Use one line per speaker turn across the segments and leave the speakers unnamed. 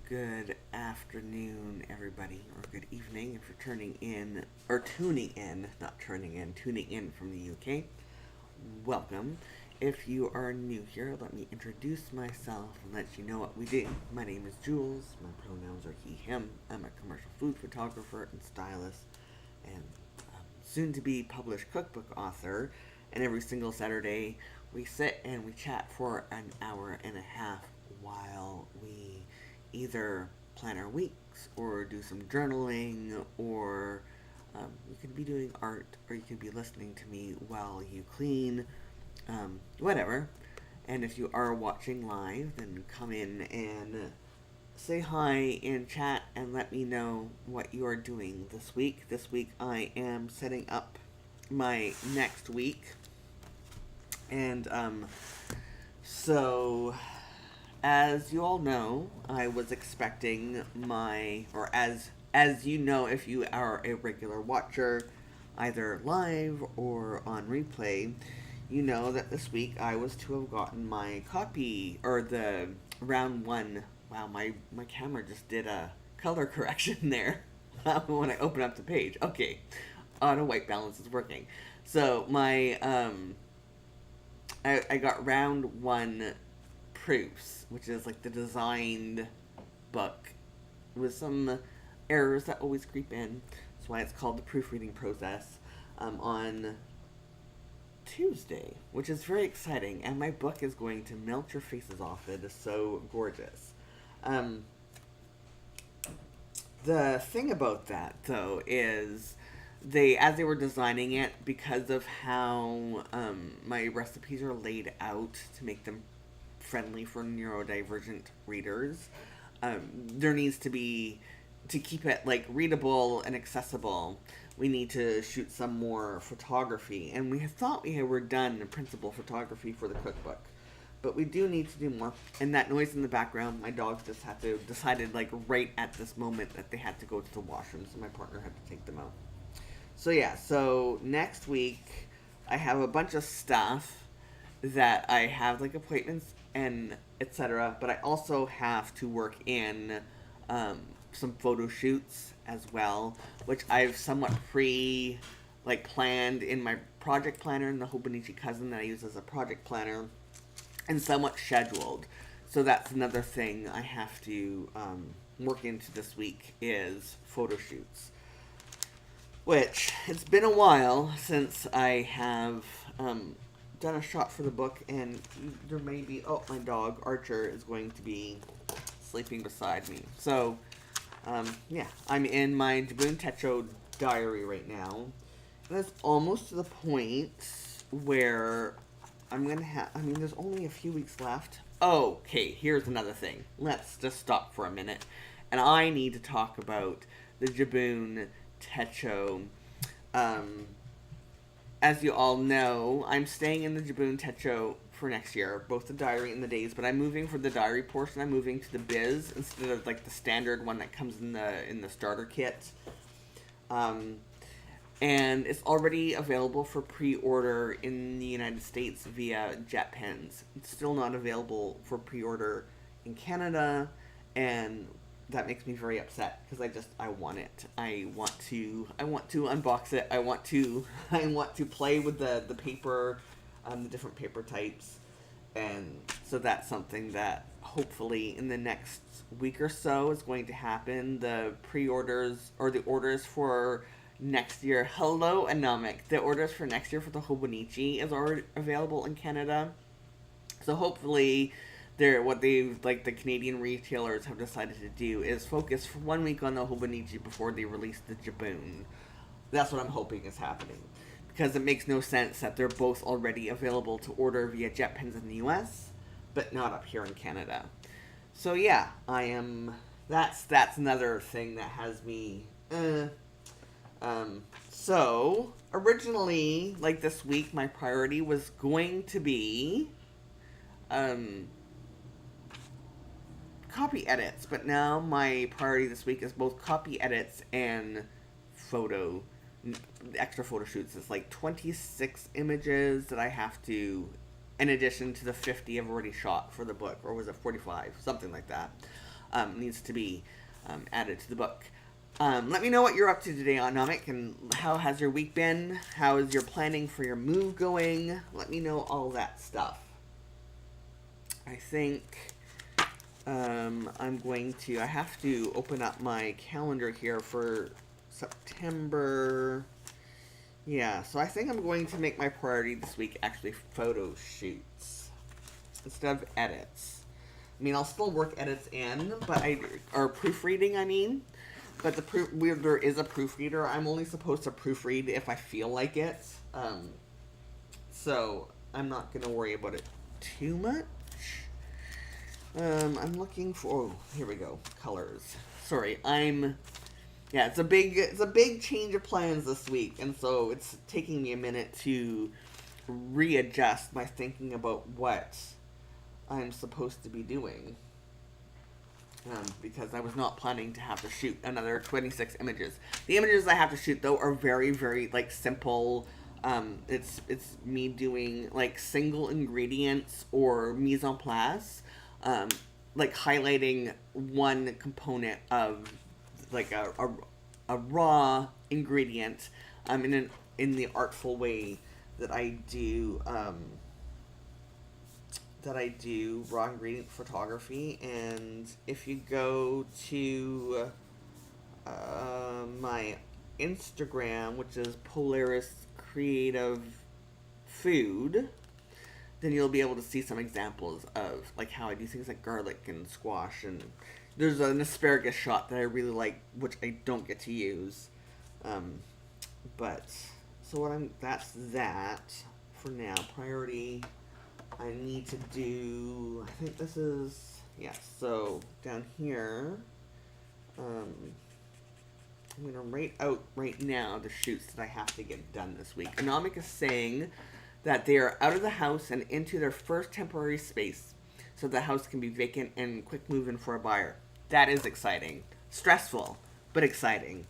Good afternoon, everybody, or good evening if you're turning in, or tuning in, not turning in, tuning in from the UK. Welcome. If you are new here, let me introduce myself and let you know what we do. My name is Jules. My pronouns are he, him. I'm a commercial food photographer and stylist, and soon to be published cookbook author. And every single Saturday, we sit and we chat for an hour and a half while we either plan our weeks or do some journaling, or you could be doing art, or you could be listening to me while you clean, whatever. And if you are watching live, then come in and say hi in chat and let me know what you are doing this week. This week I am setting up my next week. And so as you all know, I was expecting or as you know, if you are a regular watcher, either live or on replay, you know that this week I was to have gotten my copy, or the round one. Wow, my camera just did a color correction there when I open up the page. Okay, auto white balance is working. So I got round one proofs, which is like the designed book with some errors that always creep in. That's why it's called the proofreading process, on Tuesday, which is very exciting, and my book is going to melt your faces off. It is so gorgeous. The thing about that, though, is as they were designing it, because of how my recipes are laid out to make them friendly for neurodivergent readers, there needs to be, to keep it like readable and accessible, we need to shoot some more photography. And we thought we were done in principal photography for the cookbook, but we do need to do more. And that noise in the background, my dogs just decided like right at this moment that they had to go to the washroom, so my partner had to take them out. So yeah, so next week I have a bunch of stuff that I have, like appointments and etc. But I also have to work in some photo shoots as well, which I've somewhat planned in my project planner in the Hobonichi cousin that I use as a project planner, and somewhat scheduled. So that's another thing I have to work into this week, is photo shoots. Which, it's been a while since I have done a shot for the book, and there may be, my dog, Archer, is going to be sleeping beside me. So, yeah, I'm in my Jibun Techo diary right now, and it's almost to the point where I'm going to there's only a few weeks left. Okay, here's another thing. Let's just stop for a minute, and I need to talk about the Jibun Techo. As you all know, I'm staying in the Jibun Techo for next year, both the diary and the days, but I'm moving for the diary portion. I'm moving to the biz instead of like the standard one that comes in the starter kit. And it's already available for pre-order in the United States via JetPens. It's still not available for pre-order in Canada, and that makes me very upset because I want it. I want to unbox it. I want to play with the paper, the different paper types, and so that's something that hopefully in the next week or so is going to happen. The pre-orders, or the orders for next year. Hello, Anomic. The orders for next year for the Hobonichi is already available in Canada. So hopefully the Canadian retailers have decided to do is focus for 1 week on the Hobonichi before they release the Jibun. That's what I'm hoping is happening, because it makes no sense that they're both already available to order via JetPens in the US, but not up here in Canada. So yeah, that's another thing that has me, so originally, like this week, my priority was going to be, copy edits, but now my priority this week is both copy edits and extra photo shoots. It's like 26 images that I have to, in addition to the 50 I've already shot for the book, or was it 45, something like that. needs to be added to the book. Let me know what you're up to today, Anomic, and how has your week been? How is your planning for your move going? Let me know all that stuff. I think I have to open up my calendar here for September. Yeah, so I think I'm going to make my priority this week actually photo shoots instead of edits. I mean, I'll still work edits in, or proofreading, I mean. But there is a proofreader. I'm only supposed to proofread if I feel like it. So I'm not going to worry about it too much. I'm looking for... Oh, here we go. Colors. Sorry, yeah, it's a big change of plans this week, and so it's taking me a minute to readjust my thinking about what I'm supposed to be doing. Because I was not planning to have to shoot another 26 images. The images I have to shoot, though, are very, very, like, simple. It's me doing, like, single ingredients or mise en place. Like, highlighting one component of, like, a raw ingredient, in the artful way that I do, raw ingredient photography. And if you go to my Instagram, which is Polaris Creative Food, then you'll be able to see some examples of like how I do things like garlic and squash, and there's an asparagus shot that I really like, which I don't get to use. But so that's that for now. Priority, I need to do, I think this is, yes, so down here, I'm going to write out right now the shoots that I have to get done this week. Anomic is saying that they are out of the house and into their first temporary space, so the house can be vacant and quick move-in for a buyer. That is exciting. Stressful, but exciting.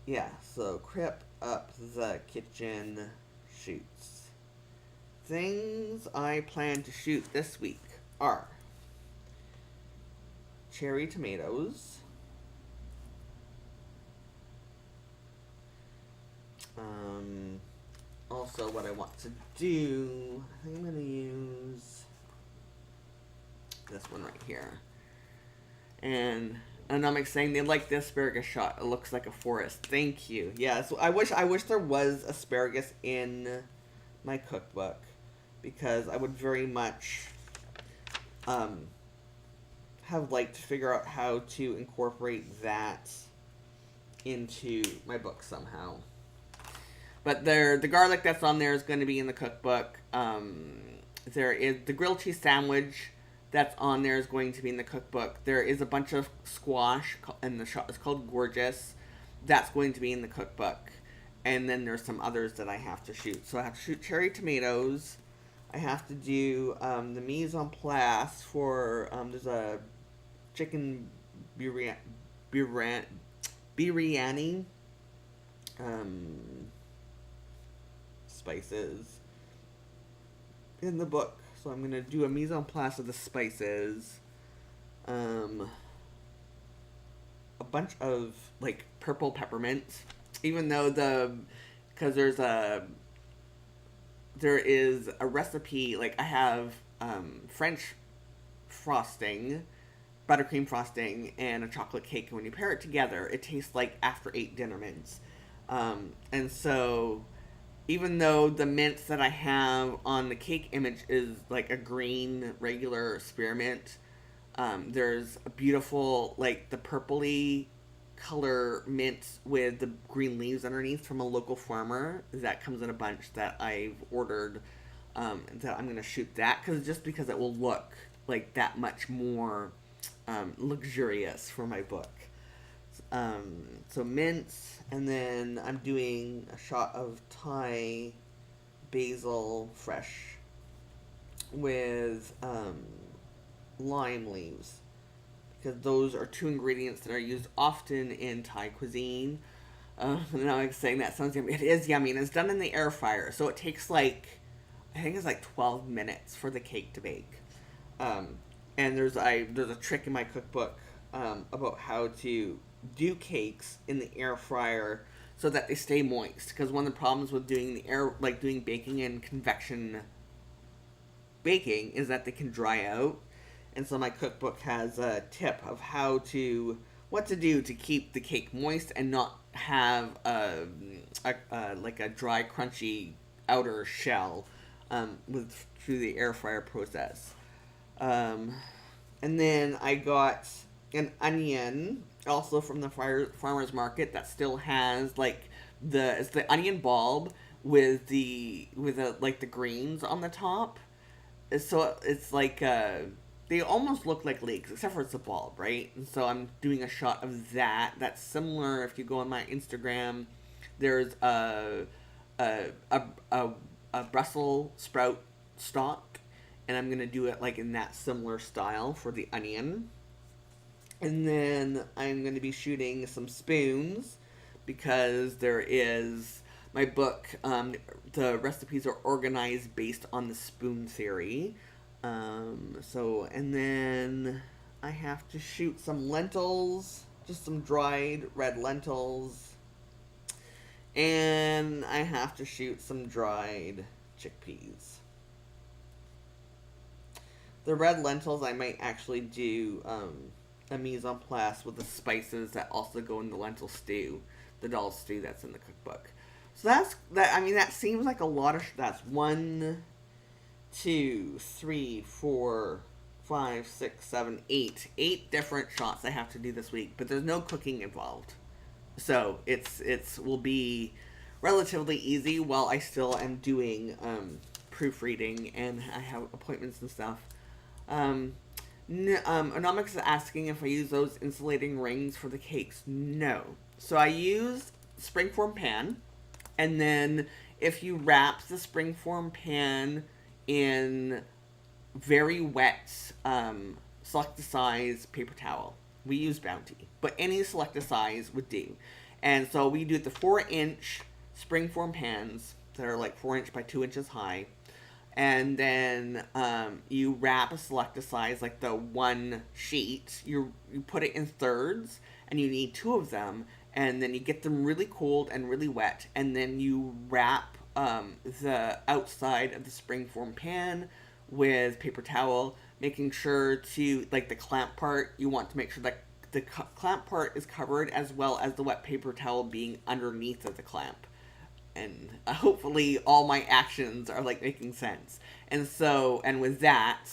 Yeah, so crep up the kitchen shoots. Things I plan to shoot this week are cherry tomatoes, also what I want to do, I think I'm going to use this one right here. And Anomic's saying they like the asparagus shot. It looks like a forest. Thank you. Yes, I wish there was asparagus in my cookbook, because I would very much have liked to figure out how to incorporate that into my book somehow. But the garlic that's on there is going to be in the cookbook. There is the grilled cheese sandwich that's on there is going to be in the cookbook. There is a bunch of squash, and the shot is called Gorgeous. That's going to be in the cookbook. And then there's some others that I have to shoot. So I have to shoot cherry tomatoes. I have to do the mise en place for, there's a chicken biryani. Spices in the book. So I'm going to do a mise en place of the spices. A bunch of, like, purple peppermint. Even though because there is a recipe, like I have French frosting, buttercream frosting, and a chocolate cake. And when you pair it together, it tastes like after 8 dinner mints. And so even though the mints that I have on the cake image is like a green regular spearmint, there's a beautiful, like, the purpley color mint with the green leaves underneath from a local farmer that comes in a bunch that I've ordered, that I'm going to shoot that because it will look like that much more luxurious for my book. So mints, and then I'm doing a shot of Thai basil fresh with lime leaves, because those are 2 ingredients that are used often in Thai cuisine. Now I'm saying that sounds yummy. It is yummy, and it's done in the air fryer, so it takes I think it's 12 minutes for the cake to bake. And there's a trick in my cookbook about how to do cakes in the air fryer so that they stay moist. Because one of the problems with doing doing baking and convection baking is that they can dry out. And so my cookbook has a tip of what to do to keep the cake moist and not have like a dry, crunchy outer shell through the air fryer process. Um, and then I got an onion also from the farmer's market that still has it's the onion bulb with like the greens on the top. So it's like they almost look like leeks, except for it's a bulb, right? And so I'm doing a shot of that. That's similar. If you go on my Instagram, there's a, a, a, a Brussels sprout stalk, and I'm gonna do it like in that similar style for the onion. And then I'm gonna be shooting some spoons because there is my book. The recipes are organized based on the spoon theory. And then I have to shoot some lentils, just some dried red lentils. And I have to shoot some dried chickpeas. The red lentils, I might actually do a mise en place with the spices that also go in the lentil stew, the dal stew that's in the cookbook. So that's that. I mean, that seems like a lot of. That's 1, 2, 3, 4, 5, 6, 7, 8. 8 different shots I have to do this week, but there's no cooking involved. So it's will be relatively easy while I still am doing proofreading and I have appointments and stuff. Anomics is asking if I use those insulating rings for the cakes. No. So I use springform pan, and then if you wrap the springform pan in very wet Selecta-Size paper towel. We use Bounty, but any Selecta-Size would do. And so we do the 4-inch springform pans that are like 4 inch by 2 inches high. And then you wrap a Selecta-Size, like the one sheet. You put it in thirds, and you need 2 of them. And then you get them really cold and really wet. And then you wrap the outside of the springform pan with paper towel, making sure to, like the clamp part, you want to make sure that the clamp part is covered as well as the wet paper towel being underneath of the clamp. And hopefully all my actions are like making sense. And so, and with that,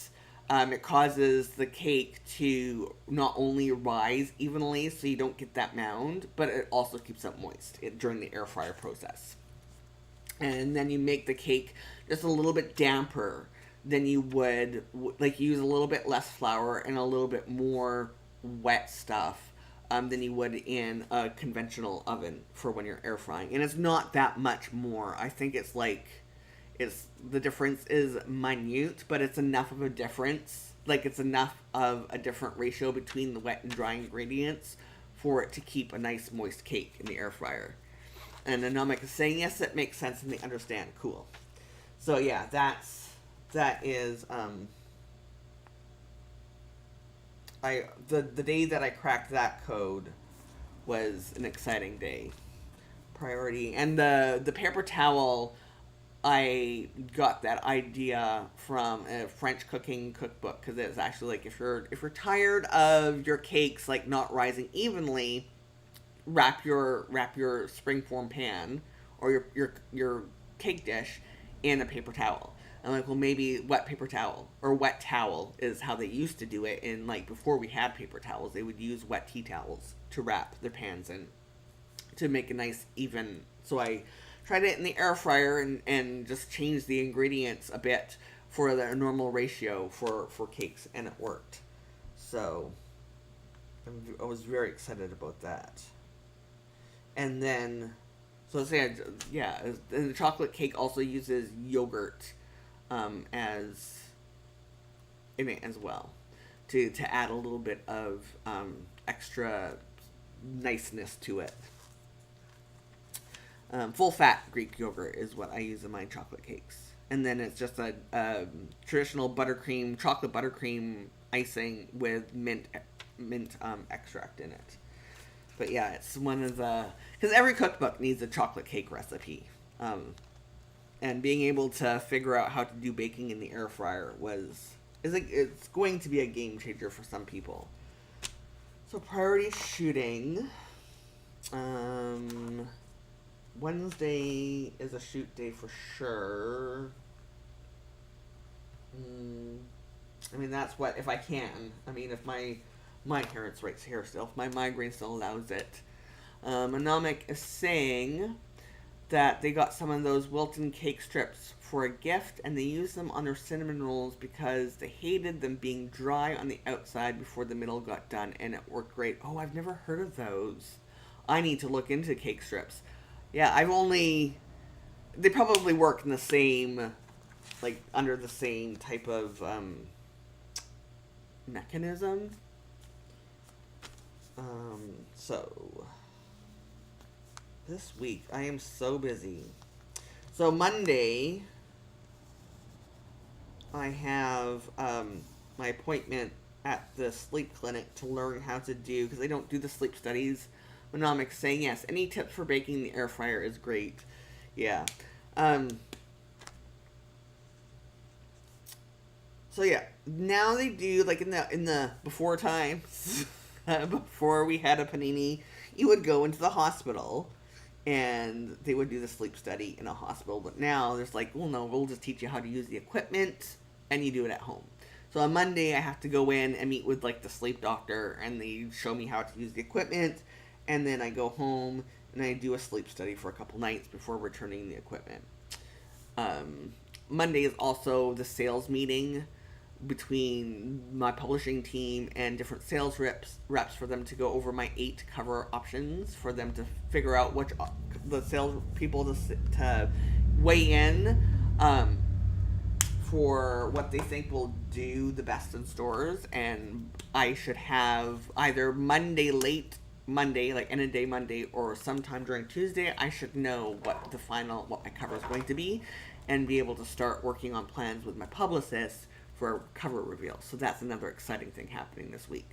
it causes the cake to not only rise evenly so you don't get that mound, but it also keeps it moist during the air fryer process. And then you make the cake just a little bit damper than you would, like use a little bit less flour and a little bit more wet stuff than you would in a conventional oven for when you're air frying. And it's not that much more. I think it's the difference is minute, but it's enough of a difference. Like it's enough of a different ratio between the wet and dry ingredients for it to keep a nice moist cake in the air fryer. And Anomic is saying, yes, it makes sense and they understand. Cool. So yeah, that is the day that I cracked that code was an exciting day. Priority. And the paper towel, I got that idea from a French cooking cookbook, because it's actually like if you're tired of your cakes like not rising evenly, wrap your springform pan or your cake dish in a paper towel. I'm like, well, maybe wet paper towel or wet towel is how they used to do it. And like before we had paper towels, they would use wet tea towels to wrap their pans in to make a nice even. So I tried it in the air fryer and just changed the ingredients a bit for the normal ratio for cakes, and it worked. So I was very excited about that. And then, so say, yeah, and the chocolate cake also uses yogurt as in it as well to add a little bit of extra niceness to it. Full fat Greek yogurt is what I use in my chocolate cakes, and then it's just a traditional chocolate buttercream icing with mint extract in it. But yeah, it's one of the, because every cookbook needs a chocolate cake recipe, and being able to figure out how to do baking in the air fryer it's going to be a game changer for some people. So priority shooting. Wednesday is a shoot day for sure. I mean, that's what, if I can. I mean, if my hair right here still, if my migraine still allows it. Anomic is saying that they got some of those Wilton cake strips for a gift, and they used them on their cinnamon rolls because they hated them being dry on the outside before the middle got done, and it worked great. Oh, I've never heard of those. I need to look into cake strips. Yeah, they probably work in the same, like, under the same type of mechanism. So this week I am so busy. So Monday I have my appointment at the sleep clinic to learn how to do, because I don't do the sleep studies. Monomic's saying yes. Any tips for baking the air fryer is great. Yeah. So yeah, now they do, like, in the before times, before we had a panini, you would go into the hospital and they would do the sleep study in a hospital. But now there's like, well, no, we'll just teach you how to use the equipment and you do it at home. So on Monday I have to go in and meet with, like, the sleep doctor, and they show me how to use the equipment, and then I go home and I do a sleep study for a couple nights before returning the equipment. Monday is also the sales meeting between my publishing team and different sales reps for them to go over my 8 cover options, for them to figure out which the sales people to weigh in for what they think will do the best in stores. And I should have either late Monday, like end of day Monday, or sometime during Tuesday, I should know what my cover is going to be, and be able to start working on plans with my publicist for cover reveal. So that's another exciting thing happening this week.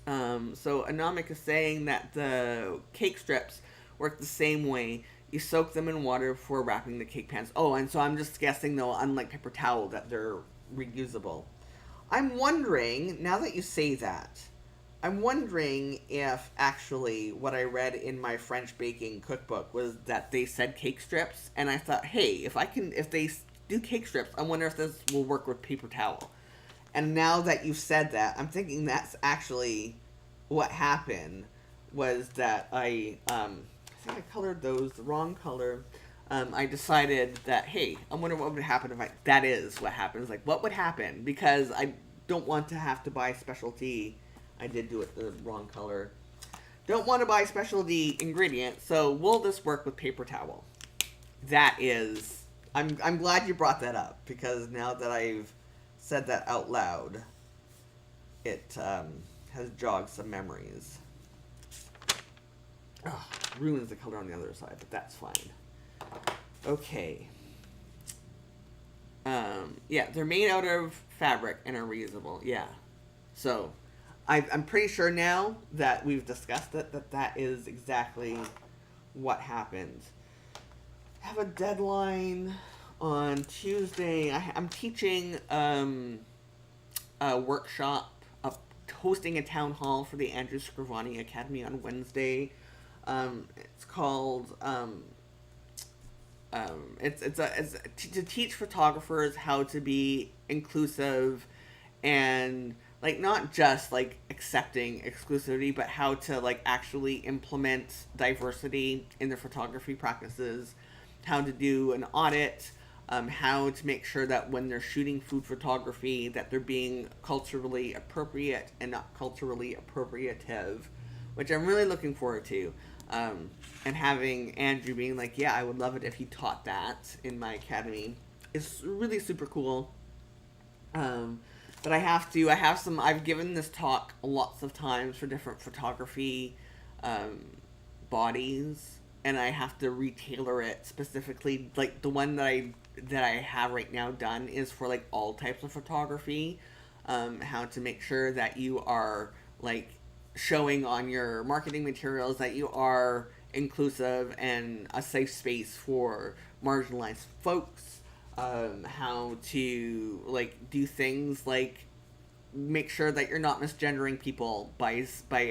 So Anomic is saying that the cake strips work the same way. You soak them in water before wrapping the cake pans. Oh, and so I'm just guessing, though, unlike paper towel, that they're reusable. I'm wondering, now that you say that, I'm wondering if actually what I read in my French baking cookbook was that they said cake strips, and I thought, hey, if they do cake strips, I wonder if this will work with paper towel. And now that you've said that, I'm thinking that's actually what happened, was that I think I colored those the wrong color. I decided that, hey, I wonder what would happen if that is what happens. Like, what would happen? Because I don't want to have to buy specialty. I did do it the wrong color. Don't want to buy specialty ingredients, so will this work with paper towel? That is, I'm glad you brought that up, because now that I've said that out loud, it has jogged some memories. Oh, ruins the color on the other side, but that's fine. Okay. Yeah, they're made out of fabric and are reusable. Yeah. So, I'm pretty sure now that we've discussed it, that is exactly what happened. I have a deadline on Tuesday. I'm teaching a workshop, hosting a town hall for the Andrew Scrivani Academy on Wednesday. It's called it's to teach photographers how to be inclusive, and like not just like accepting exclusivity, but how to like actually implement diversity in their photography practices, how to do an audit, how to make sure that when they're shooting food photography that they're being culturally appropriate and not culturally appropriative, which I'm really looking forward to. And having Andrew being like, yeah, I would love it if he taught that in my academy is really super cool. But I've given this talk lots of times for different photography bodies, and I have to retailor it specifically. Like the one that I have right now done is for like all types of photography. How to make sure that you are like showing on your marketing materials that you are inclusive and a safe space for marginalized folks. How to like do things like make sure that you're not misgendering people by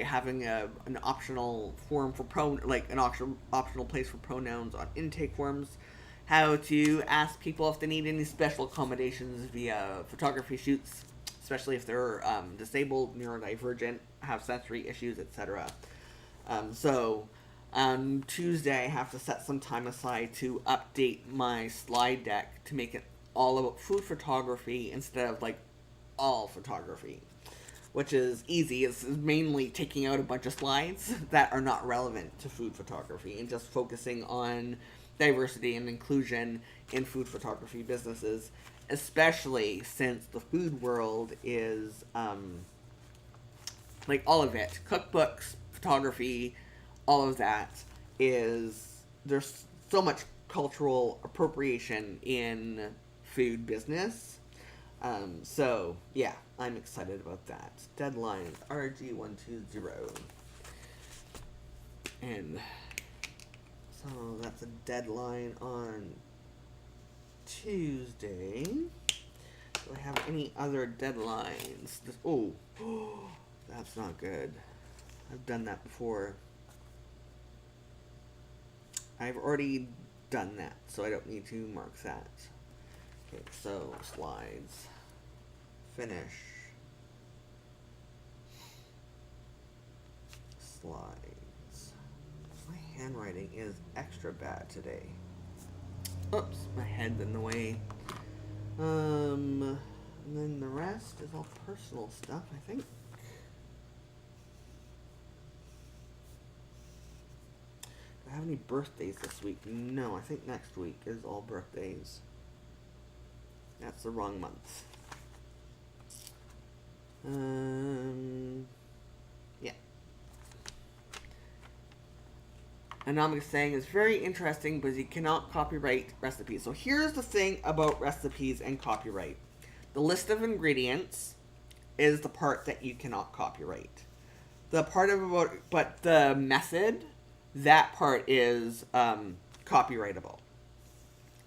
having an optional form for like an optional place for pronouns on intake forms. How to ask people if they need any special accommodations via photography shoots, especially if they're disabled, neurodivergent, have sensory issues, etc. So on Tuesday, I have to set some time aside to update my slide deck to make it all about food photography instead of like all photography, which is easy. It's mainly taking out a bunch of slides that are not relevant to food photography and just focusing on diversity and inclusion in food photography businesses, especially since the food world is like all of it, cookbooks, photography, all of that is, there's so much cultural appropriation in food business. So yeah, I'm excited about that. Deadline RG120, and so that's a deadline on Tuesday. Do I have any other deadlines? Oh, that's not good. I've done that before. I've already done that, so I don't need to mark that. Okay, so slides. Finish. Slides. My handwriting is extra bad today. Oops, my head's in the way. And then the rest is all personal stuff, I think. Do I have any birthdays this week? No, I think next week is all birthdays. That's the wrong month. Yeah. Anomic saying is very interesting, but you cannot copyright recipes. So here's the thing about recipes and copyright. The list of ingredients is the part that you cannot copyright. The part but the method, that part is copyrightable.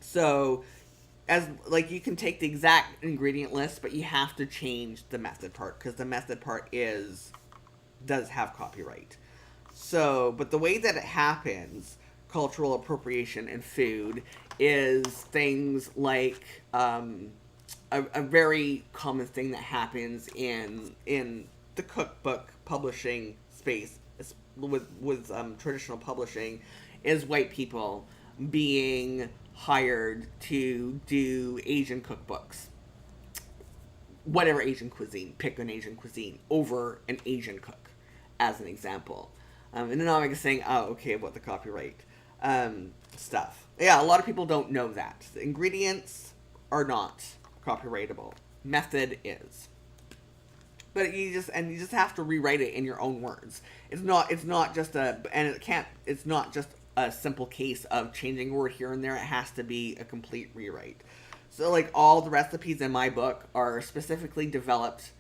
So as like you can take the exact ingredient list, but you have to change the method part because the method part does have copyright. So, but the way that it happens, cultural appropriation in food, is things like a very common thing that happens in the cookbook publishing space with traditional publishing is white people being hired to do Asian cookbooks. Whatever Asian cuisine, pick an Asian cuisine over an Asian cook, as an example. And then I'm saying, oh, okay, about the copyright stuff. Yeah, a lot of people don't know that. The ingredients are not copyrightable. Method is. But you just have to rewrite it in your own words. It's not just it's not just a simple case of changing a word here and there. It has to be a complete rewrite. So like all the recipes in my book are specifically developed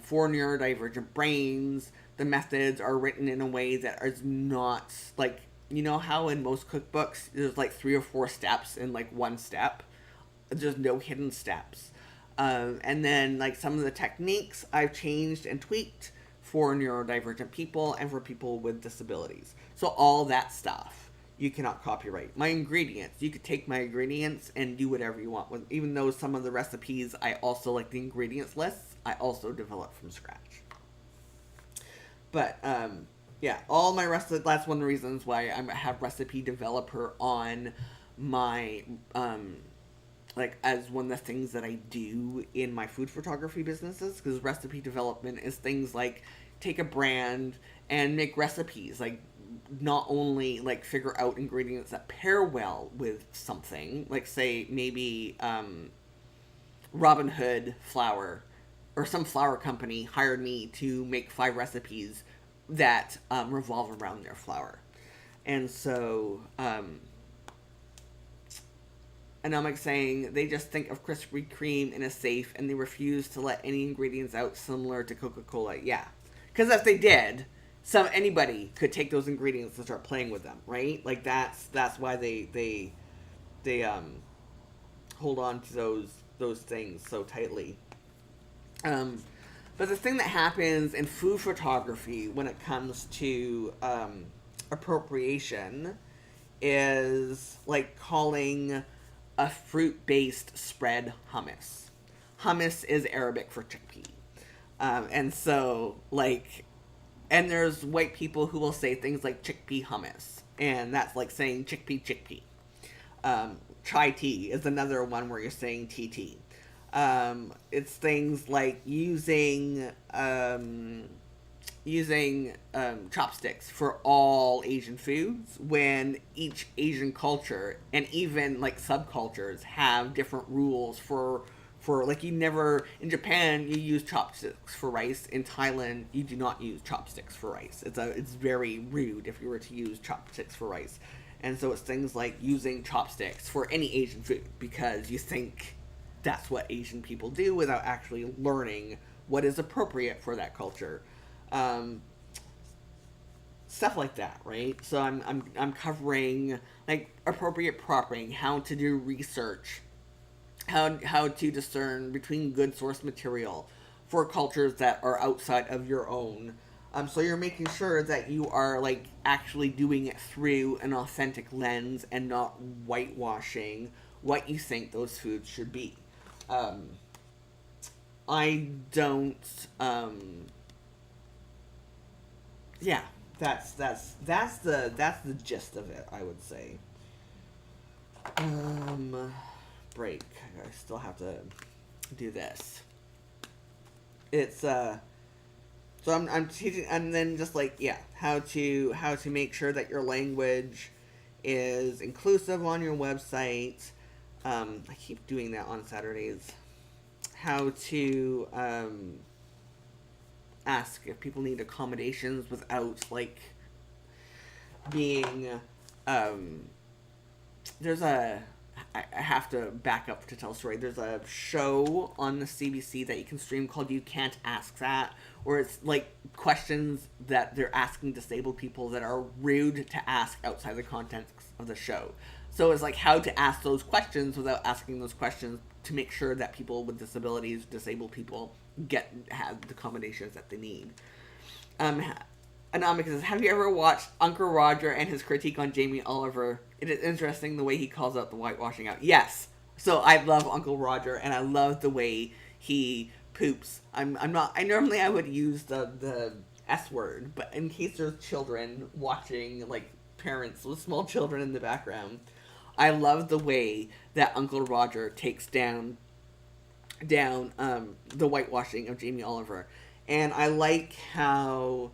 for neurodivergent brains. The methods are written in a way that is not like, you know how in most cookbooks there's like 3 or 4 steps in like one step. There's no hidden steps. And then like some of the techniques I've changed and tweaked for neurodivergent people and for people with disabilities. So all that stuff you cannot copyright. My ingredients, you could take my ingredients and do whatever you want with. Even though some of the recipes I also like the ingredients lists, I also develop from scratch. But yeah, all my recipes. That's one of the reasons why I have Recipe Developer on my like as one of the things that I do in my food photography businesses, because recipe development is things like take a brand and make recipes, like not only like figure out ingredients that pair well with something, like say maybe Robin Hood flour or some flour company hired me to make 5 recipes that revolve around their flour. And so, Anomic saying they just think of Krispy Kreme in a safe and they refuse to let any ingredients out similar to Coca-Cola. Yeah. Because if they did, anybody could take those ingredients and start playing with them, right? Like that's why they hold on to those things so tightly. But the thing that happens in food photography when it comes to appropriation is like calling a fruit-based spread hummus. Hummus is Arabic for chickpea. And so, like, and there's white people who will say things like chickpea hummus. And that's like saying chickpea. Chai tea is another one where you're saying TT. It's things like using chopsticks for all Asian foods when each Asian culture and even like subcultures have different rules for like you never in Japan you use chopsticks for rice. In Thailand you do not use chopsticks for rice. It's very rude if you were to use chopsticks for rice. And so it's things like using chopsticks for any Asian food because you think that's what Asian people do without actually learning what is appropriate for that culture. Stuff like that, right? So I'm covering like appropriate propping, how to do research, how to discern between good source material for cultures that are outside of your own. So you're making sure that you are like actually doing it through an authentic lens and not whitewashing what you think those foods should be. I don't. Yeah, that's the gist of it. I would say. Break. I still have to do this. It's So I'm teaching, and then just like how to make sure that your language is inclusive on your website. I keep doing that on Saturdays. How to ask if people need accommodations without like being there's a I have to back up to tell a story. There's a show on the CBC that you can stream called You Can't Ask That, where it's like questions that they're asking disabled people that are rude to ask outside the context of the show. So it's like how to ask those questions without asking those questions to make sure that people with disabilities, disabled people, have the accommodations that they need. Anomic says, have you ever watched Uncle Roger and his critique on Jamie Oliver? It is interesting the way he calls out the whitewashing out. Yes. So I love Uncle Roger, and I love the way he poops. I normally I would use the S word, but in case there's children watching, like parents with small children in the background, I love the way that Uncle Roger takes down the whitewashing of Jamie Oliver. And I like how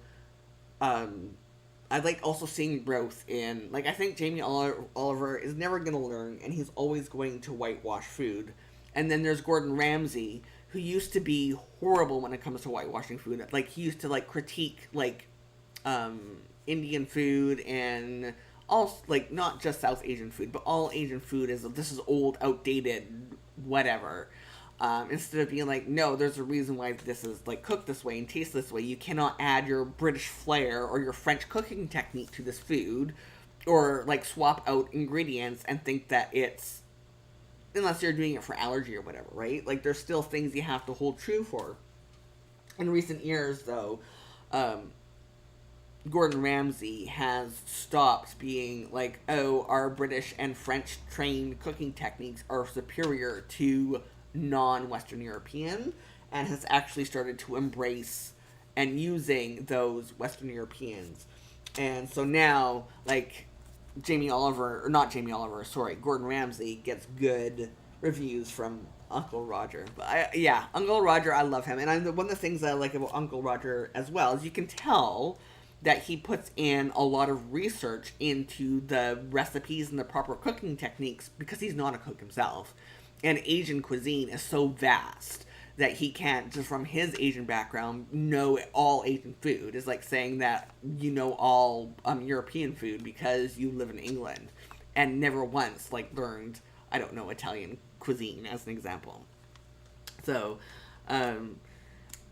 I like also seeing growth in, like, I think Jamie Oliver is never going to learn, and he's always going to whitewash food. And then there's Gordon Ramsay, who used to be horrible when it comes to whitewashing food. Like, he used to, like, critique, like, Indian food and all, like, not just South Asian food, but all Asian food this is old, outdated, whatever. Instead of being like, no, there's a reason why this is like cooked this way and tastes this way. You cannot add your British flair or your French cooking technique to this food, or like swap out ingredients and think that it's, unless you're doing it for allergy or whatever, right? Like there's still things you have to hold true for. In recent years, though, Gordon Ramsay has stopped being like, oh, our British and French trained cooking techniques are superior to non-Western European, and has actually started to embrace and using those Western Europeans. And so now, like, Gordon Ramsay gets good reviews from Uncle Roger. But Uncle Roger, I love him. And one of the things I like about Uncle Roger as well is you can tell that he puts in a lot of research into the recipes and the proper cooking techniques because he's not a cook himself. And Asian cuisine is so vast that he can't, just from his Asian background, know all Asian food. Is like saying that you know all European food because you live in England and never once like learned, I don't know, Italian cuisine as an example. So,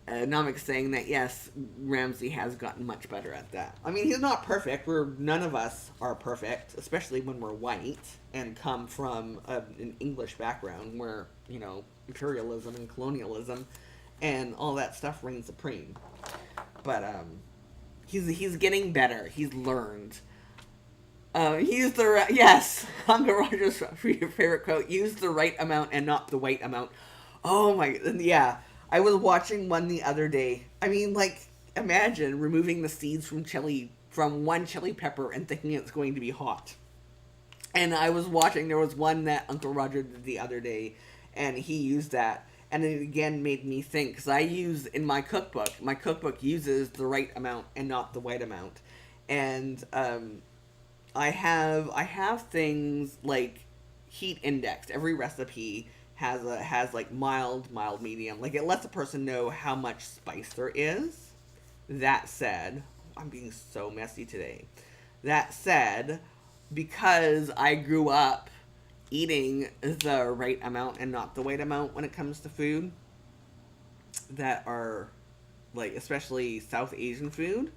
Namik's saying that yes, Ramsay has gotten much better at that. I mean, he's not perfect. None of us are perfect, especially when we're white and come from an English background where imperialism and colonialism and all that stuff reigns supreme. But he's getting better. He's learned. Use the yes, Uncle Roger's favorite quote. Use the right amount and not the white amount. Oh my, yeah. I was watching one the other day. I mean, like, imagine removing the seeds from one chili pepper and thinking it's going to be hot. And I was watching, there was one that Uncle Roger did the other day, and he used that. And it again made me think, because I use in my cookbook uses the right amount and not the white amount. And I have things like heat indexed. Every recipe has like mild, medium. Like, it lets a person know how much spice there is. That said, I'm being so messy today. That said, because I grew up eating the right amount and not the white amount when it comes to food that are like, especially South Asian food,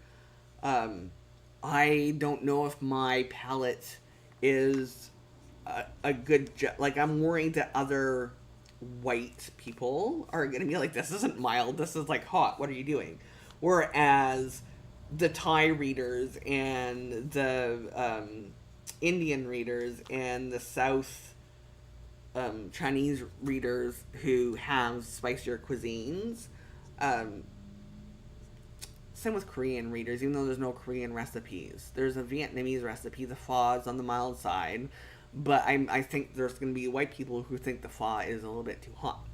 I don't know if my palate is a good like, I'm worried that other white people are gonna be like, this isn't mild, this is like hot, what are you doing? Whereas the Thai readers and the Indian readers and the South Chinese readers who have spicier cuisines, same with Korean readers, even though there's no Korean recipes. There's a Vietnamese recipe, the pho is on the mild side, but I think there's going to be white people who think the pho is a little bit too hot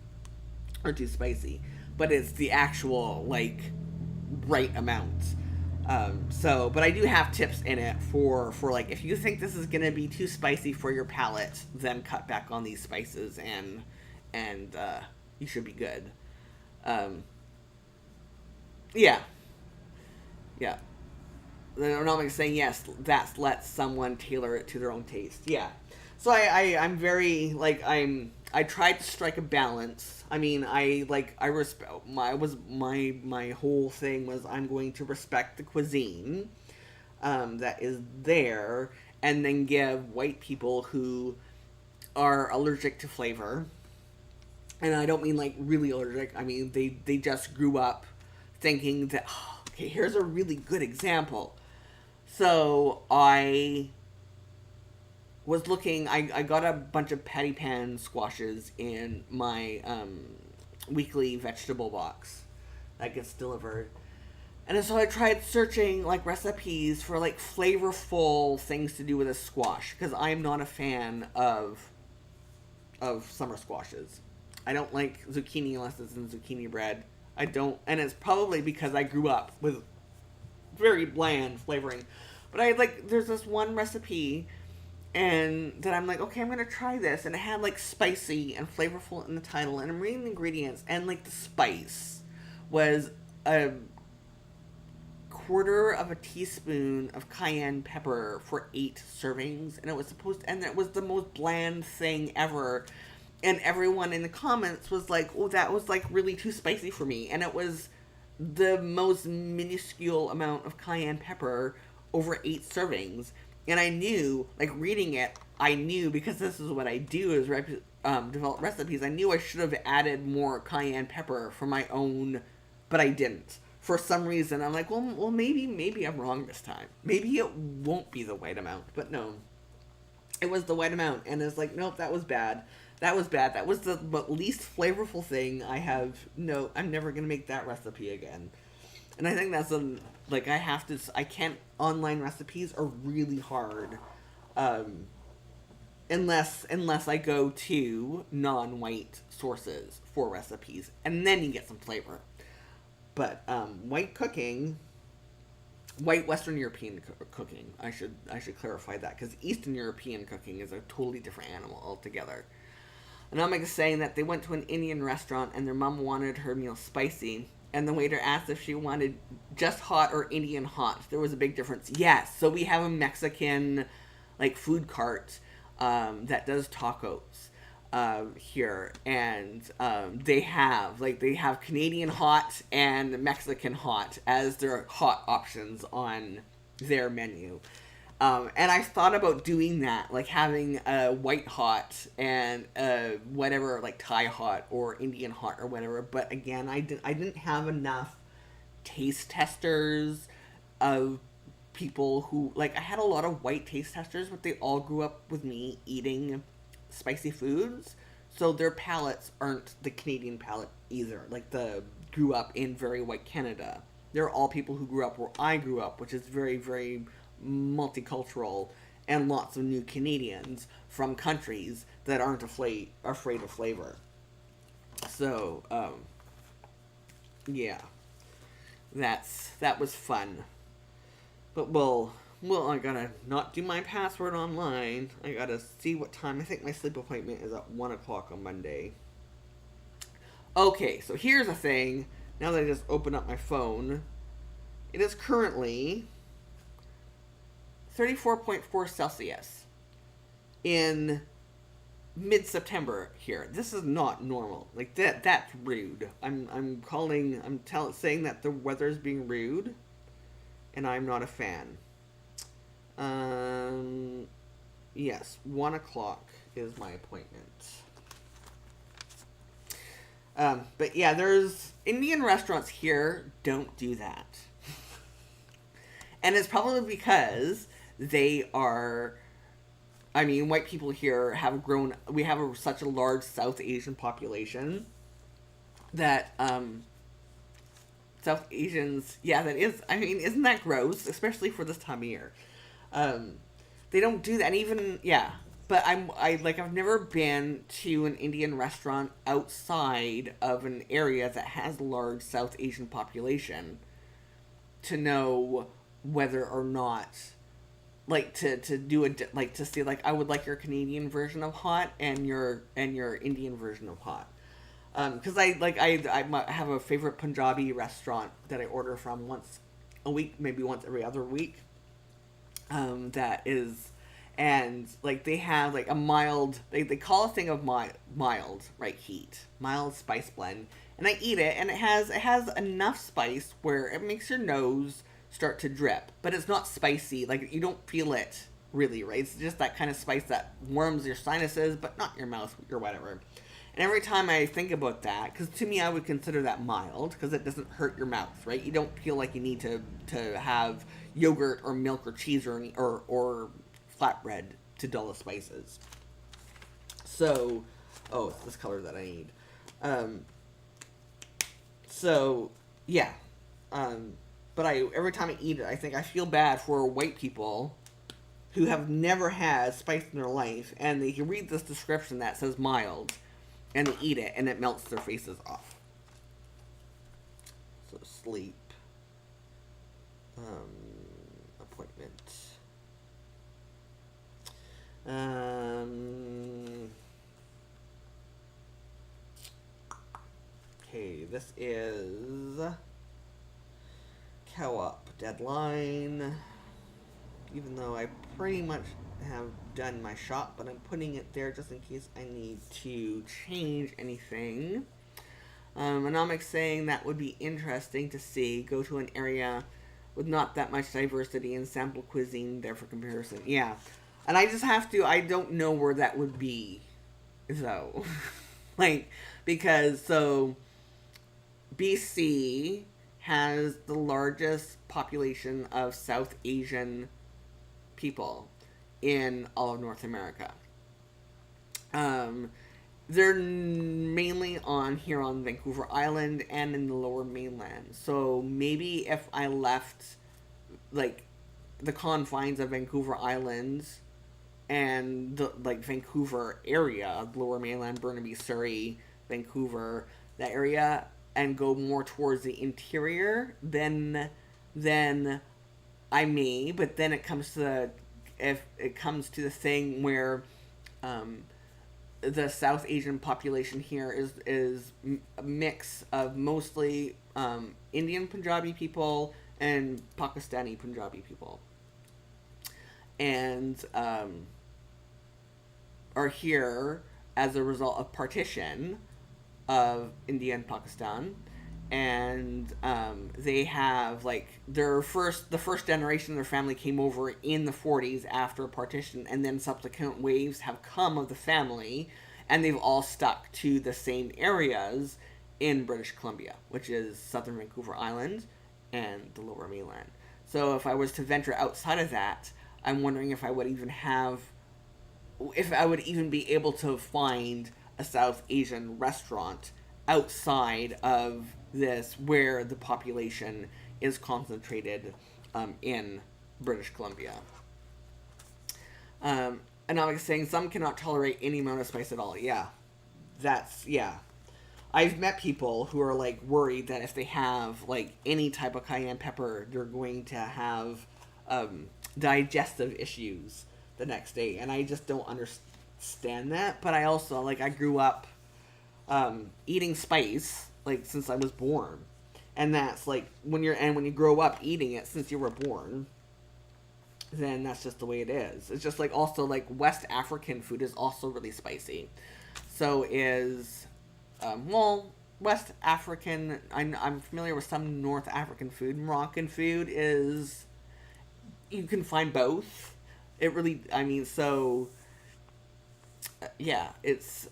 or too spicy, but it's the actual like right amount. But I do have tips in it for like, if you think this is going to be too spicy for your palate, then cut back on these spices and you should be good. Yeah. Yeah. They're not saying yes, that lets someone tailor it to their own taste. Yeah. So I'm very like, I tried to strike a balance. I mean, I respect my whole thing was, I'm going to respect the cuisine that is there, and then give white people who are allergic to flavor, and I don't mean like really allergic, I mean they just grew up thinking that, oh, okay, here's a really good example. So I was looking, I got a bunch of patty pan squashes in my weekly vegetable box that gets delivered. And so I tried searching like recipes for like flavorful things to do with a squash, because I'm not a fan of summer squashes. I don't like zucchini unless it's in zucchini bread. I don't, and it's probably because I grew up with very bland flavoring. But there's this one recipe, and then I'm like, okay, I'm gonna try this, and it had like spicy and flavorful in the title, and I'm reading the ingredients, and like the spice was a quarter of a teaspoon of cayenne pepper for 8 servings, and it was the most bland thing ever. And everyone in the comments was like, oh, that was like really too spicy for me. And it was the most minuscule amount of cayenne pepper over 8 servings. And I knew, like, reading it, I knew, because this is what I do, is develop recipes, I knew I should have added more cayenne pepper for my own, but I didn't. For some reason, I'm like, well, maybe I'm wrong this time. Maybe it won't be the white amount. But no, it was the white amount. And it's like, nope, that was bad. That was bad. That was the least flavorful thing I have. No, I'm never going to make that recipe again. And I think that's I can't, online recipes are really hard. Unless I go to non-white sources for recipes. And then you get some flavor. But white Western European cooking, I should clarify that, because Eastern European cooking is a totally different animal altogether. Anomik is saying that they went to an Indian restaurant and their mom wanted her meal spicy, and the waiter asked if she wanted just hot or Indian hot. There was a big difference. Yes, so we have a Mexican like food cart that does tacos here, and they have Canadian hot and Mexican hot as their hot options on their menu. And I thought about doing that, like having a white hot and whatever, like Thai hot or Indian hot or whatever. But again, I didn't have enough taste testers of people who, like, I had a lot of white taste testers, but they all grew up with me eating spicy foods, so their palates aren't the Canadian palate either. Like, grew up in very white Canada. They're all people who grew up where I grew up, which is very, very multicultural, and lots of new Canadians from countries that aren't afraid of flavor. So, yeah, that was fun. But I gotta not do my password online. I gotta see what time. I think my sleep appointment is at 1 o'clock on Monday. Okay, so here's the thing. Now that I just open up my phone, it is currently 34.4 Celsius in mid-September here. This is not normal. Like, that's rude. I'm saying that the weather's being rude, and I'm not a fan. Yes, 1 o'clock is my appointment. But yeah, there's Indian restaurants here don't do that. And it's probably because they are, I mean, white people here have grown, we have such a large South Asian population that, South Asians, yeah, that is, I mean, isn't that gross? Especially for this time of year. They don't do that, and even, yeah, but I've never been to an Indian restaurant outside of an area that has a large South Asian population to know whether or not, like, to do to see, like, I would like your Canadian version of hot and your Indian version of hot. Because I have a favorite Punjabi restaurant that I order from once a week, maybe once every other week. That is, and like they have like a mild, they call a thing of mild, right, heat, mild spice blend, and I eat it, and it has enough spice where it makes your nose start to drip, but it's not spicy, like you don't feel it really, right? It's just that kind of spice that warms your sinuses, but not your mouth or whatever. And every time I think about that, because to me I would consider that mild, because it doesn't hurt your mouth, right? You don't feel like you need to have yogurt or milk or cheese or flatbread to dull the spices. So, oh, it's this color that I need. So, yeah. But every time I eat it, I think I feel bad for white people who have never had spice in their life, and they can read this description that says mild, and they eat it, and it melts their faces off. So, sleep. Appointment. Okay, this is co-op deadline. Even though I pretty much have done my shop, but I'm putting it there just in case I need to change anything. Anomic's saying that would be interesting to see. Go to an area with not that much diversity and sample cuisine there for comparison. Yeah. And I just have to, I don't know where that would be, though. Like, because, so, BC has the largest population of South Asian people in all of North America. They're mainly on Vancouver Island and in the Lower Mainland. So maybe if I left, like, the confines of Vancouver Island and the, like, Vancouver area, Lower Mainland, Burnaby, Surrey, Vancouver, that area, and go more towards the interior, then I may. But then it comes to the thing where the South Asian population here is a mix of mostly Indian Punjabi people and Pakistani Punjabi people, and are here as a result of partition of India and Pakistan. And they have like the first generation of their family came over in the 40s after partition, and then subsequent waves have come of the family, and they've all stuck to the same areas in British Columbia, which is southern Vancouver Island and the Lower Mainland. So if I was to venture outside of that, I'm wondering if I would even be able to find a South Asian restaurant outside of this where the population is concentrated in British Columbia. And I was saying some cannot tolerate any amount of spice at all. Yeah. I've met people who are like worried that if they have like any type of cayenne pepper, they're going to have digestive issues the next day. And I just don't understand that. But I also, like, I grew up eating spice like since I was born, and that's like when you grow up eating it since you were born, then that's just the way it is. It's just like also like West African food is also really spicy. So is West African. I'm familiar with some North African food. Moroccan food is, you can find both. It really, I mean, so yeah, it's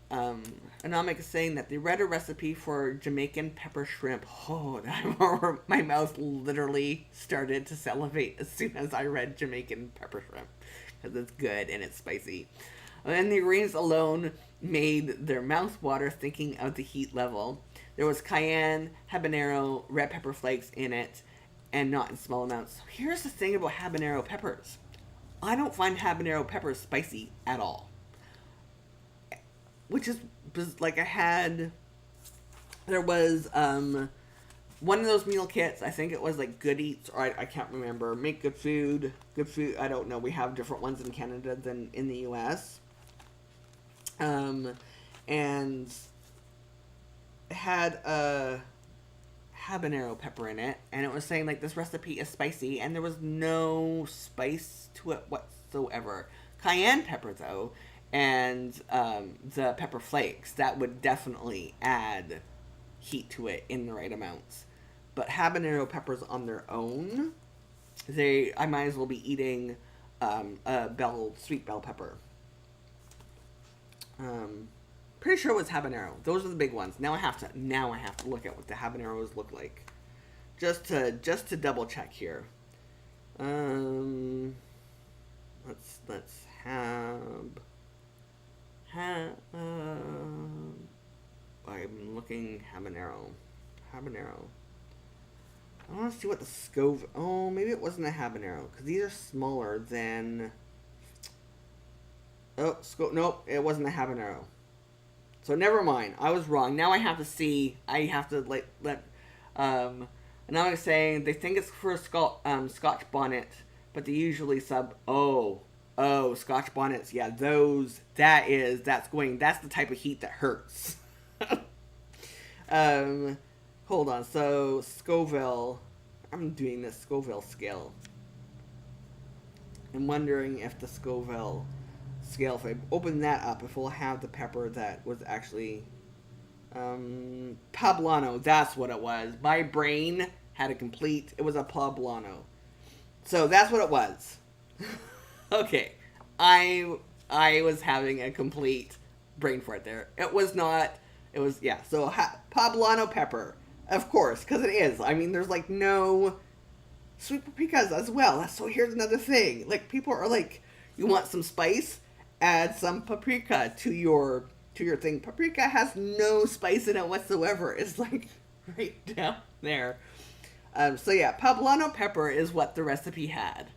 Anamik is saying that they read a recipe for Jamaican pepper shrimp. Oh, my mouth literally started to salivate as soon as I read Jamaican pepper shrimp, because it's good and it's spicy. And the ingredients alone made their mouth water thinking of the heat level. There was cayenne, habanero, red pepper flakes in it, and not in small amounts. Here's the thing about habanero peppers. I don't find habanero peppers spicy at all. Which is, like, there was, one of those meal kits, I think it was, like, Good Eats, or I can't remember, Make Good Food, I don't know, we have different ones in Canada than in the U.S., and it had a habanero pepper in it, and it was saying, like, this recipe is spicy, and there was no spice to it whatsoever. Cayenne pepper, though, and the pepper flakes, that would definitely add heat to it in the right amounts. But habanero peppers on their own, I might as well be eating a sweet bell pepper. Pretty sure it was habanero. Those are the big ones. Now I have to look at what the habaneros look like, just to double check here. Let's I'm looking habanero. I want to see what the Scoville. Oh, maybe it wasn't a habanero, because these are smaller than. Oh, nope, it wasn't a habanero. So never mind, I was wrong. Now I have to see. I have to let. And now I'm saying they think it's for a Scotch bonnet, but they usually sub. Oh, Scotch bonnets, yeah, that's the type of heat that hurts. Hold on, so Scoville, I'm doing this Scoville scale. I'm wondering if the Scoville scale, if I open that up, if we'll have the pepper that was actually, poblano, that's what it was. My brain had it was a poblano. So that's what it was. Okay, I was having a complete brain fart there. So poblano pepper, of course, because it is. I mean, there's like no sweet paprikas as well. So here's another thing. Like, people are like, you want some spice? Add some paprika to your thing. Paprika has no spice in it whatsoever. It's like right down there. So yeah, poblano pepper is what the recipe had.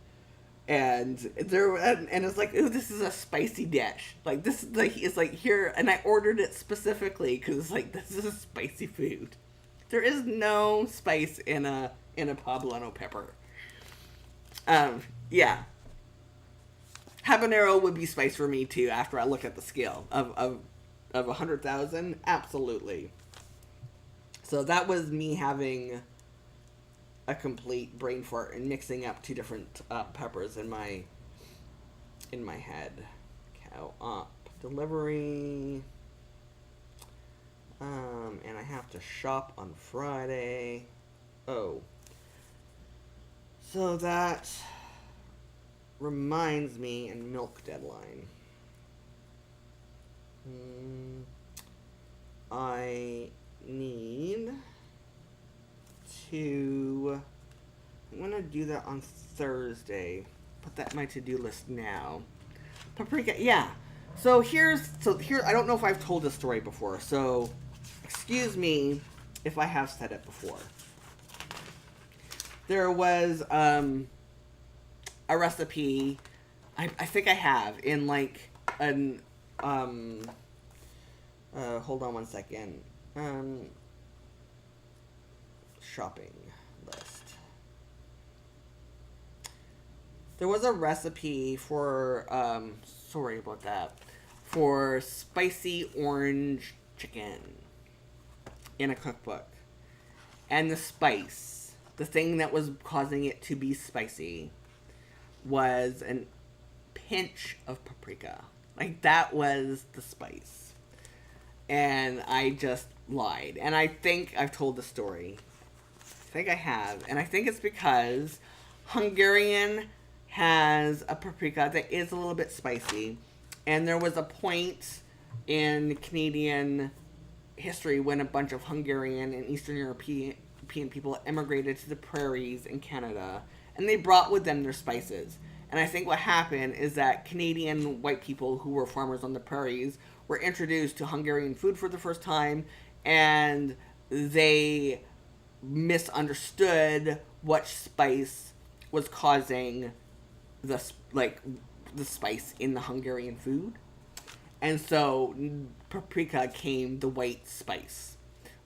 And it's like, ooh, this is a spicy dish. Like, this is like, it's like here, and I ordered it specifically because it's like, this is a spicy food. There is no spice in a poblano pepper. Yeah. Habanero would be spice for me too. After I look at the scale of 100,000, absolutely. So that was me having a complete brain fart and mixing up two different peppers in my head. Cow up delivery. And I have to shop on Friday. Oh. So that reminds me, and milk deadline. I need to... I'm going to do that on Thursday. Put that in my to-do list now. Paprika, yeah. So here, I don't know if I've told this story before, so excuse me if I have said it before. There was a recipe, I think I have, in like an, hold on one second, shopping list. There was a recipe for, sorry about that, for spicy orange chicken in a cookbook. And the spice, the thing that was causing it to be spicy, was a pinch of paprika. Like, that was the spice. And I just lied. And I think I've told the story. I think I have. And I think it's because Hungarian has a paprika that is a little bit spicy. And there was a point in Canadian history when a bunch of Hungarian and Eastern European people immigrated to the prairies in Canada, and they brought with them their spices. And I think what happened is that Canadian white people who were farmers on the prairies were introduced to Hungarian food for the first time, and they misunderstood what spice was causing the spice in the Hungarian food. And so paprika came the white spice.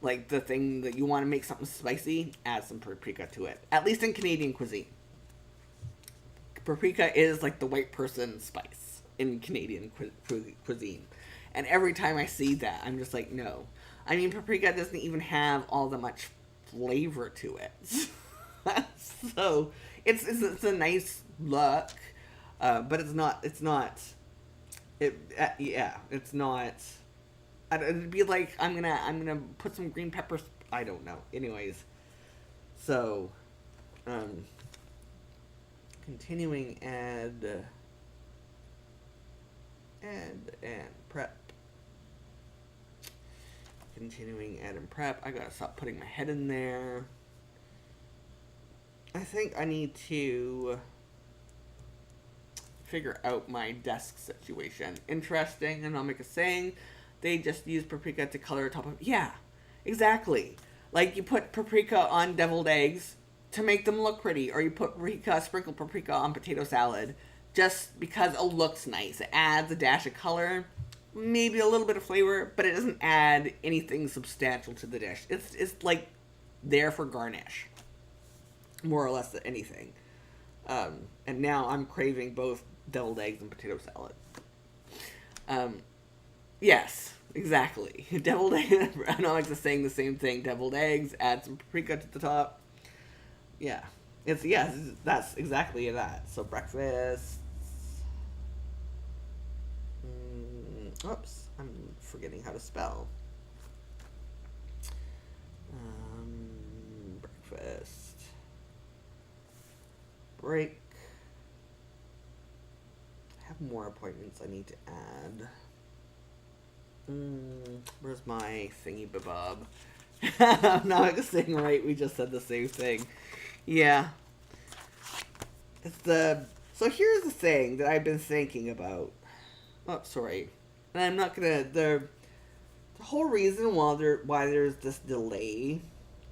Like, the thing that you want to make something spicy, add some paprika to it. At least in Canadian cuisine. Paprika is like the white person spice in Canadian cuisine. And every time I see that, I'm just like, no. I mean, paprika doesn't even have all that much flavor to it. So, it's a nice look. But it's not, it's not, it'd be like, I'm gonna put some green peppers, I don't know, anyways, so, continuing and prep, I gotta stop putting my head in there. I think I need to figure out my desk situation. Interesting, and I'll make a saying. They just use paprika to color top of... Yeah, exactly. Like, you put paprika on deviled eggs to make them look pretty, or you put sprinkled paprika on potato salad just because it looks nice. It adds a dash of color, maybe a little bit of flavor, but it doesn't add anything substantial to the dish. It's like there for garnish, more or less than anything. And now I'm craving both deviled eggs and potato salad. Yes, exactly. Deviled eggs. I know I'm just saying the same thing. Deviled eggs, add some paprika to the top. Yeah. That's exactly that. So breakfast. Oops, I'm forgetting how to spell. Breakfast. Break. I have more appointments I need to add. Where's my thingy babob? I'm not saying right, we just said the same thing. Yeah. So here's the thing that I've been thinking about. Oh, sorry. And I'm not gonna, the whole reason why there's this delay,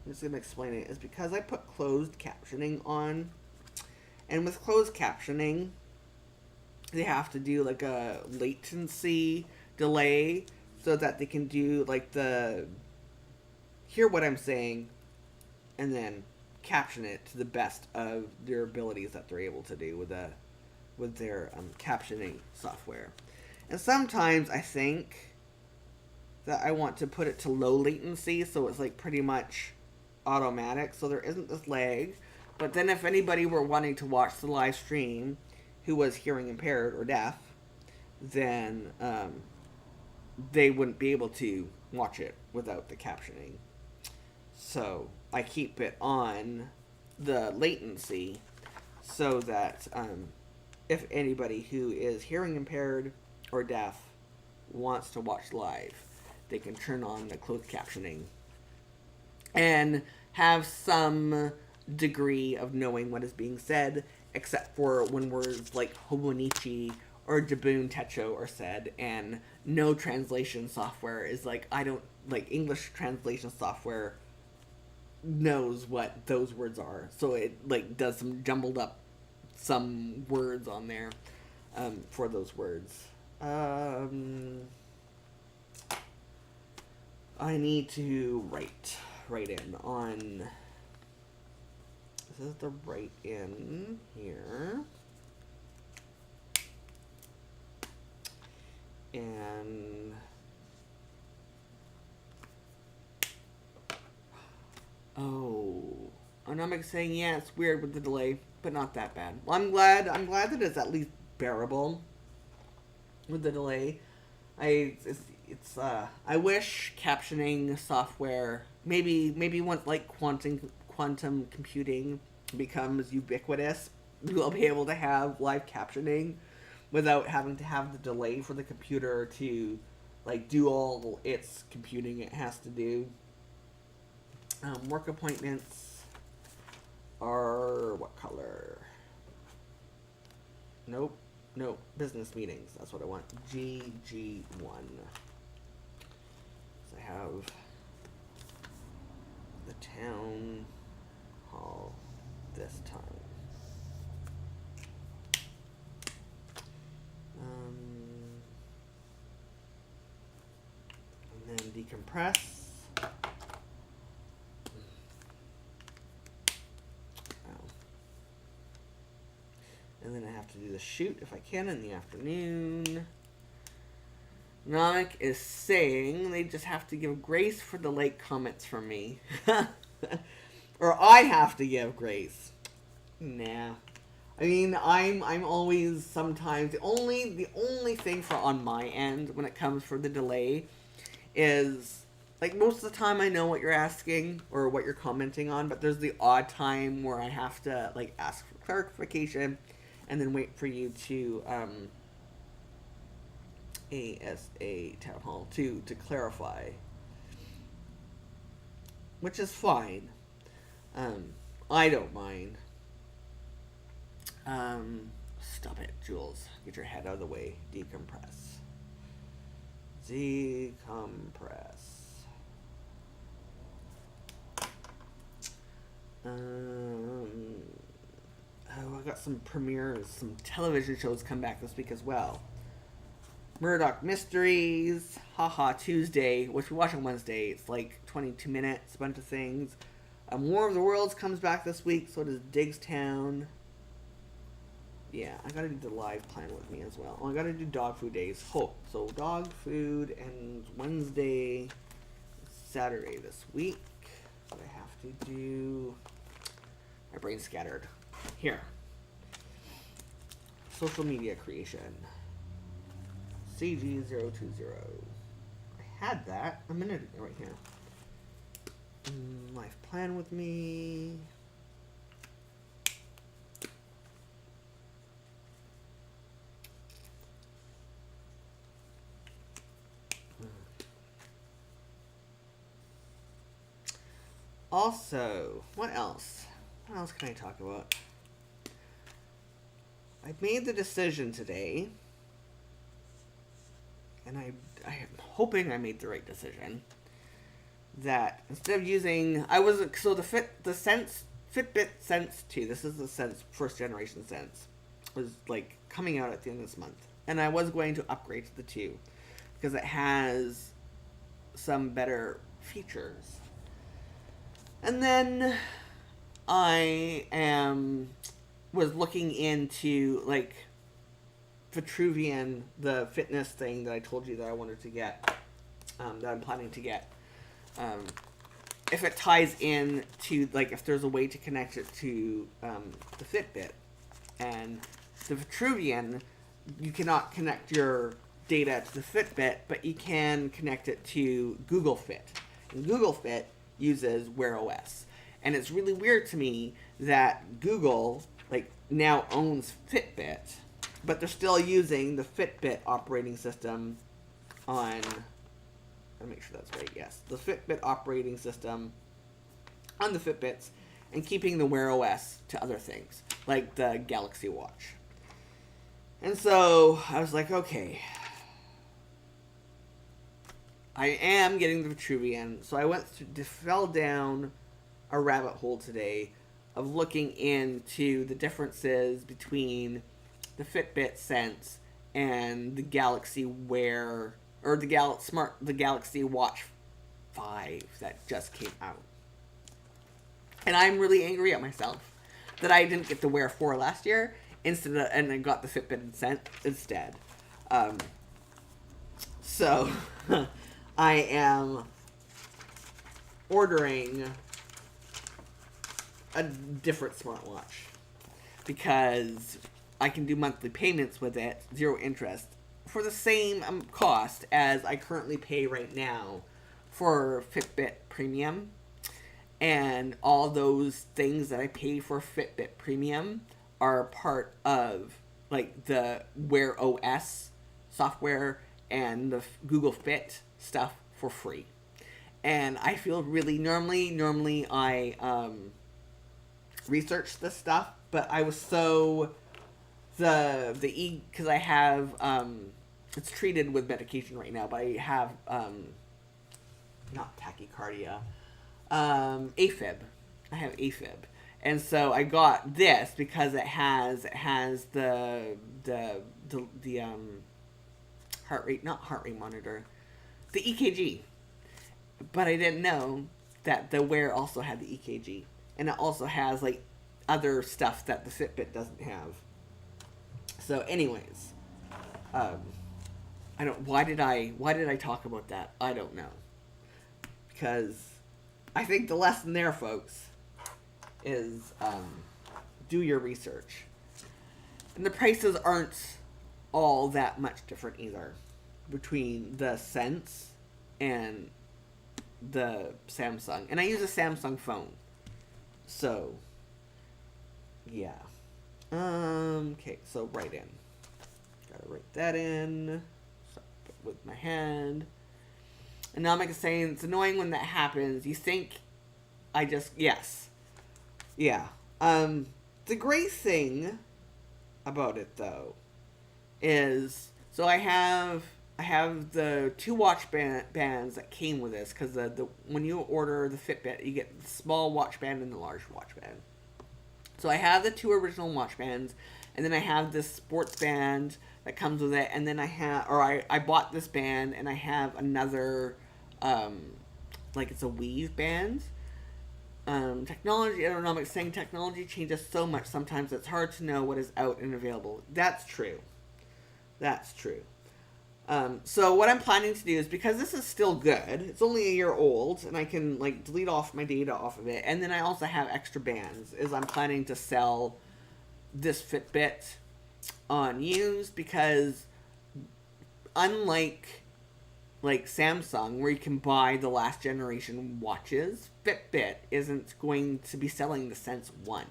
I'm just gonna explain it, is because I put closed captioning on. And with closed captioning, they have to do like a latency delay so that they can do like hear what I'm saying and then caption it to the best of their abilities that they're able to do with with their captioning software. And sometimes I think that I want to put it to low latency, so it's like pretty much automatic, so there isn't this lag. But then if anybody were wanting to watch the live stream who was hearing impaired or deaf, then they wouldn't be able to watch it without the captioning. So I keep it on the latency so that if anybody who is hearing impaired or deaf wants to watch live, they can turn on the closed captioning and have some degree of knowing what is being said, except for when words like Hobonichi or Jibun Techo are said, and no translation software is like, I don't, like, English translation software knows what those words are, so it like does some jumbled up some words on there for those words. I need to write in on, this is the write in here, and I'm saying, yeah, it's weird with the delay, but not that bad. Well, I'm glad that it's at least bearable with the delay. I wish captioning software, maybe once like quantum computing becomes ubiquitous, we'll be able to have live captioning without having to have the delay for the computer to like do all its computing it has to do. Work appointments are what color? Nope. Business meetings. That's what I want. GG1. So I have the town hall this time. And then decompress. And then I have to do the shoot if I can in the afternoon. Nanak is saying they just have to give grace for the late comments from me. Or I have to give grace. Nah. I mean, I'm always sometimes the only thing for on my end when it comes for the delay is like most of the time I know what you're asking or what you're commenting on, but there's the odd time where I have to like ask for clarification and then wait for you to ASA town hall to clarify, which is fine. I don't mind. Stop it, Jules. Get your head out of the way. Decompress. I got some premieres, some television shows come back this week as well. Murdoch Mysteries, Haha Tuesday, which we watch on Wednesday. It's like 22 minutes, a bunch of things. War of the Worlds comes back this week, so does Digstown. Yeah, I gotta do the live plan with me as well. Oh, I gotta do dog food days. So dog food and Wednesday, Saturday this week. So I have to do. My brain's scattered. Here. Social media creation. CG020. I had that a minute ago right here. Life plan with me. Also, what else? What else can I talk about? I made the decision today, and I am hoping I made the right decision, that instead of using, the Fitbit Sense 2, this is the Sense, first generation Sense, was like coming out at the end of this month, and I was going to upgrade to the 2, because it has some better features. And then I was looking into like Vitruvian, the fitness thing that I told you that I wanted to get, that I'm planning to get, if it ties in to, like, if there's a way to connect it to the Fitbit. And the Vitruvian, you cannot connect your data to the Fitbit, but you can connect it to Google Fit. And Google Fit uses Wear OS. And it's really weird to me that Google, like, now owns Fitbit, but they're still using the Fitbit operating system on, I'll make sure that's right, yes, the Fitbit operating system on the Fitbits, and keeping the Wear OS to other things, like the Galaxy Watch. And so I was like, okay, I am getting the Vitruvian. So I fell down a rabbit hole today of looking into the differences between the Fitbit Sense and the Galaxy Wear, or the Galaxy Watch 5 that just came out. And I'm really angry at myself that I didn't get the Wear 4 last year and I got the Fitbit instead. So I am ordering a different smartwatch because I can do monthly payments with it, 0 interest, for the same cost as I currently pay right now for Fitbit Premium. And all those things that I pay for Fitbit Premium are part of, like, the Wear OS software and the Google Fit stuff for free. And I feel really, normally I research this stuff, but I was so, because I have, it's treated with medication right now, but I have, not tachycardia, AFib. I have AFib. And so I got this because it has the heart rate, not heart rate monitor, the EKG. But I didn't know that the Wear also had the EKG. And it also has, like, other stuff that the Fitbit doesn't have. So anyways, why did I talk about that? I don't know. Because I think the lesson there, folks, is do your research. And the prices aren't all that much different either between the Sense and the Samsung. And I use a Samsung phone. So, yeah. Okay, so write in. Gotta write that in. With my hand. And now I'm like saying, it's annoying when that happens. You think yes. Yeah. The great thing about it, though, is, so I have the 2 watch bands that came with this, because the when you order the Fitbit, you get the small watch band and the large watch band. So I have the 2 original watch bands, and then I have this sports band that comes with it, and then I bought this band, and I have another, like, it's a weave band. Technology, I don't know, I'm saying technology changes so much sometimes it's hard to know what is out and available. That's true. So what I'm planning to do is, because this is still good, it's only a year old, and I can, like, delete off my data off of it, and then I also have extra bands, is I'm planning to sell this Fitbit on used, because unlike, like, Samsung, where you can buy the last generation watches, Fitbit isn't going to be selling the Sense 1.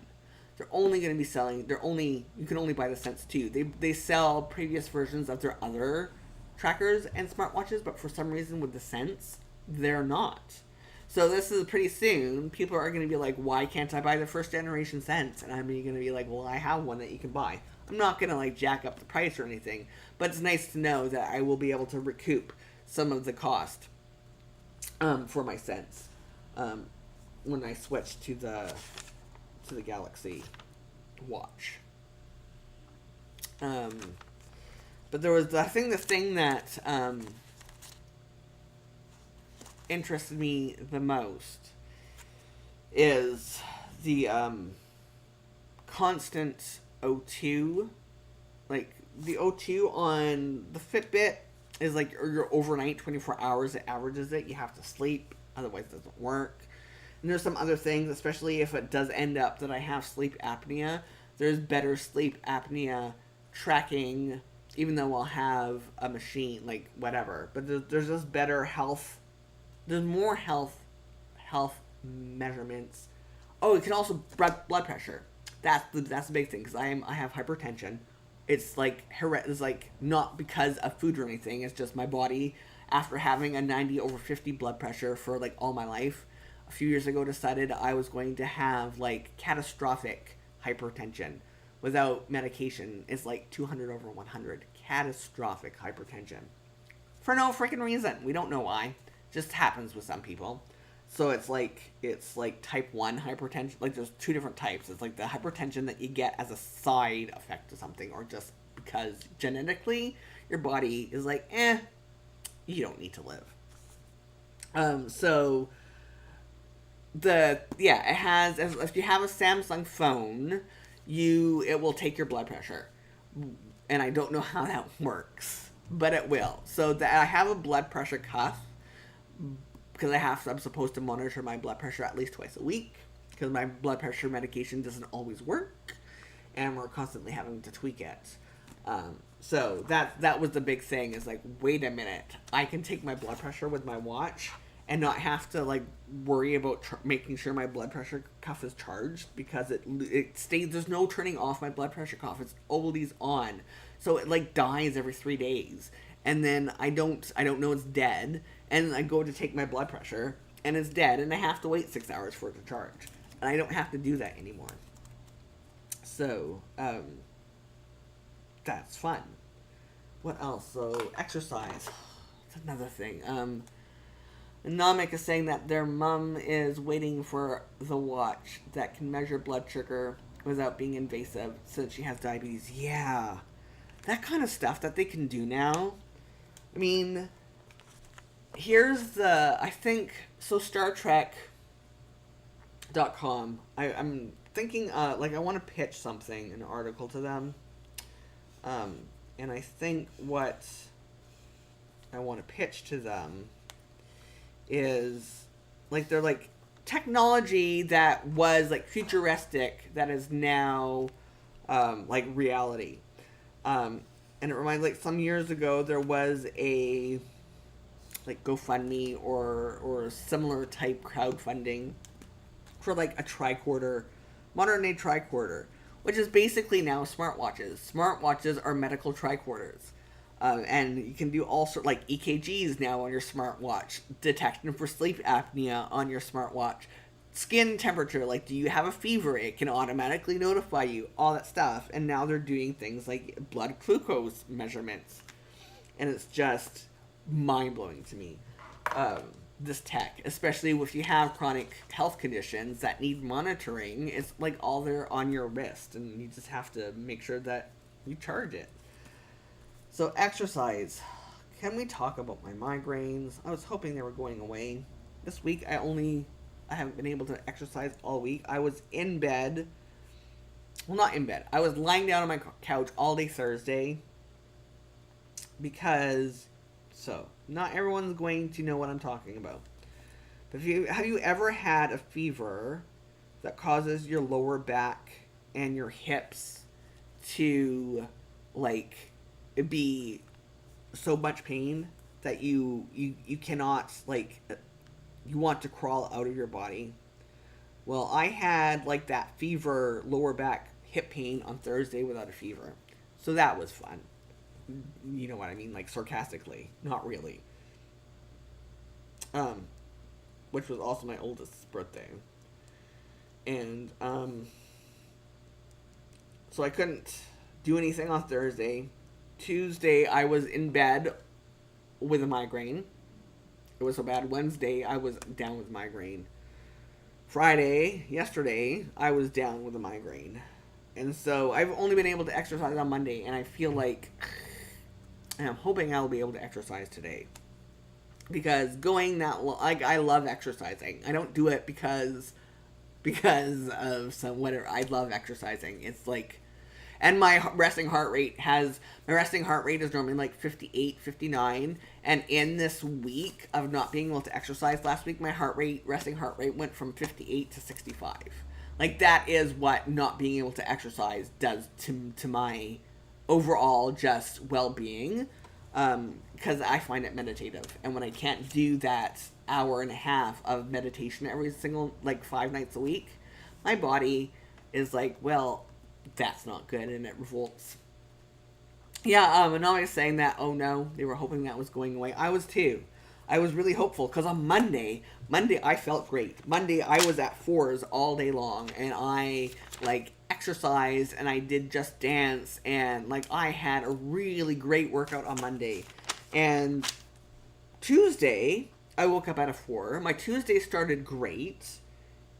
They're only going to be selling, you can only buy the Sense 2. They sell previous versions of their other trackers and smartwatches, but for some reason with the Sense, they're not. So this is pretty soon, people are going to be like, why can't I buy the first generation Sense? And I'm going to be like, well, I have one that you can buy. I'm not going to, like, jack up the price or anything, but it's nice to know that I will be able to recoup some of the cost for my Sense when I switch to the Galaxy Watch. But there was, I think, the thing that interested me the most is the constant O2, like, the O2 on the Fitbit is like your overnight 24 hours. It averages it. You have to sleep, otherwise it doesn't work. And there's some other things, especially if it does end up that I have sleep apnea. There's better sleep apnea tracking, even though I'll have a machine, like whatever. But there's just better health. There's more health measurements. Oh, it can also blood pressure. That's the big thing, because I have hypertension. It's like it's like not because of food or anything. It's just my body, after having a 90/50 blood pressure for like all my life, a few years ago decided I was going to have like catastrophic hypertension without medication. It's like 200/100. Catastrophic hypertension for no freaking reason. We don't know why. Just happens with some people. So it's like type 1 hypertension. Like there's two different types. It's like the hypertension that you get as a side effect to something, or just because genetically your body is like, you don't need to live. So it has, if you have a Samsung phone, it will take your blood pressure. And I don't know how that works, but it will. So that I have a blood pressure cuff, because I'm supposed to monitor my blood pressure at least twice a week, because my blood pressure medication doesn't always work, and we're constantly having to tweak it. So that was the big thing, is like, wait a minute, I can take my blood pressure with my watch and not have to like worry about making sure my blood pressure cuff is charged, because it stays. There's no turning off my blood pressure cuff. It's always on, so it like dies every 3 days, and then I don't know it's dead, and I go to take my blood pressure and it's dead, and I have to wait 6 hours for it to charge, and I don't have to do that anymore. So that's fun. What else? So exercise. That's another thing. Namek is saying that their mom is waiting for the watch that can measure blood sugar without being invasive, since she has diabetes. Yeah, that kind of stuff that they can do now. I mean, I think, so Star Trek.com, I'm thinking, I want to pitch something, an article to them. And I think what I want to pitch to them is, like, they're like technology that was like futuristic that is now like reality. And it reminds, like, some years ago there was a like GoFundMe or similar type crowdfunding for like a tricorder, modern day tricorder, which is basically now smartwatches. Smartwatches are medical tricorders. And you can do all sorts, like EKGs now on your smartwatch, detection for sleep apnea on your smartwatch, skin temperature, like, do you have a fever? It can automatically notify you, all that stuff. And now they're doing things like blood glucose measurements. And it's just mind-blowing to me, this tech, especially if you have chronic health conditions that need monitoring. It's like all there on your wrist, and you just have to make sure that you charge it. So exercise. Can we talk about my migraines? I was hoping they were going away. This week I haven't been able to exercise all week. I was in bed. Well, not in bed. I was lying down on my couch all day Thursday, because, so, not everyone's going to know what I'm talking about. But have you ever had a fever that causes your lower back and your hips to, like, be so much pain that you cannot, like, you want to crawl out of your body? Well, I had like that fever, lower back, hip pain on Thursday without a fever, so that was fun. You know what I mean, like, sarcastically, not really. Which was also my oldest's birthday, and so I couldn't do anything on Thursday. Tuesday, I was in bed with a migraine. It was so bad. Wednesday, I was down with migraine. Friday, yesterday, I was down with a migraine. And so I've only been able to exercise on Monday, and I feel like, and I'm hoping I'll be able to exercise today. Because going that long, like, I love exercising. I don't do it because of some whatever. I love exercising. It's like, And my resting heart rate is normally like 58, 59. And in this week of not being able to exercise last week, my resting heart rate went from 58 to 65. Like, that is what not being able to exercise does to my overall just well-being. Because I find it meditative. And when I can't do that hour and a half of meditation every single, like, 5 nights a week, my body is like, well, that's not good, and it revolts. Yeah, and I was saying that, oh no, they were hoping that was going away. I was too. I was really hopeful, because on Monday I felt great. Monday I was at fours all day long, and I, like, exercised, and I did Just Dance, and, like, I had a really great workout on Monday. And Tuesday, I woke up at a 4. My Tuesday started great.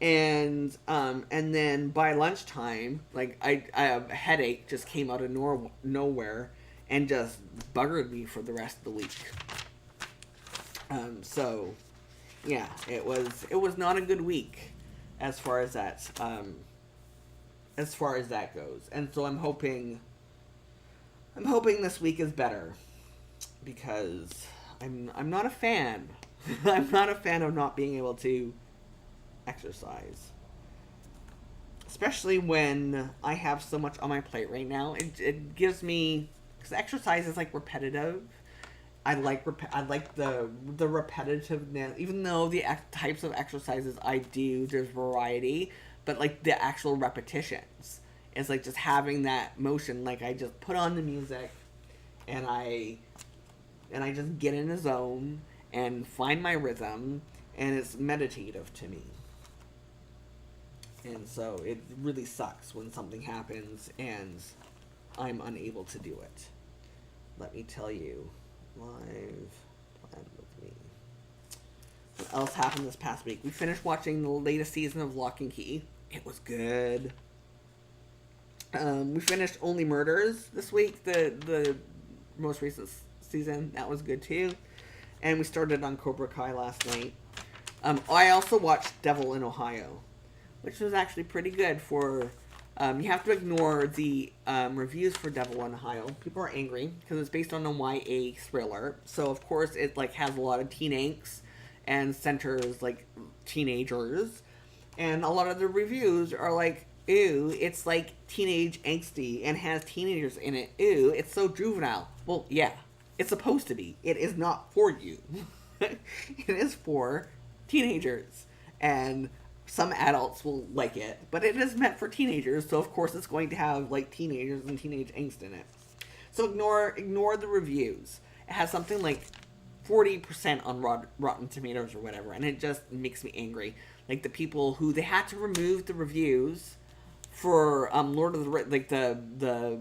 And then by lunchtime, like, I a headache just came out of nowhere and just buggered me for the rest of the week. So yeah, it was not a good week as far as that goes. And so I'm hoping this week is better, because I'm not a fan. I'm not a fan of not being able to exercise, especially when I have so much on my plate right now. It gives me, because exercise is, like, repetitive. I like the repetitiveness, even though the types of exercises I do, there's variety, but, like, the actual repetitions, it's like just having that motion. Like, I just put on the music and I just get in a zone and find my rhythm, and it's meditative to me. And so it really sucks when something happens and I'm unable to do it. Let me tell you, live plan with me. What else happened this past week? We finished watching the latest season of Lock and Key. It was good. We finished Only Murders this week, the most recent season. That was good too. And we started on Cobra Kai last night. I also watched Devil in Ohio, which was actually pretty good. For you have to ignore the reviews for Devil in Ohio. People are angry because it's based on a YA thriller, so of course it, like, has a lot of teen angst and centers, like, teenagers, and a lot of the reviews are like, ew, it's, like, teenage angsty and has teenagers in it. Ew, it's so juvenile. Well, yeah, it's supposed to be. It is not for you. It is for teenagers, and some adults will like it, but it is meant for teenagers, so of course it's going to have, like, teenagers and teenage angst in it. So ignore the reviews. It has something like 40% on Rotten Tomatoes or whatever, and it just makes me angry. Like, the people who, they had to remove the reviews for Lord of the like the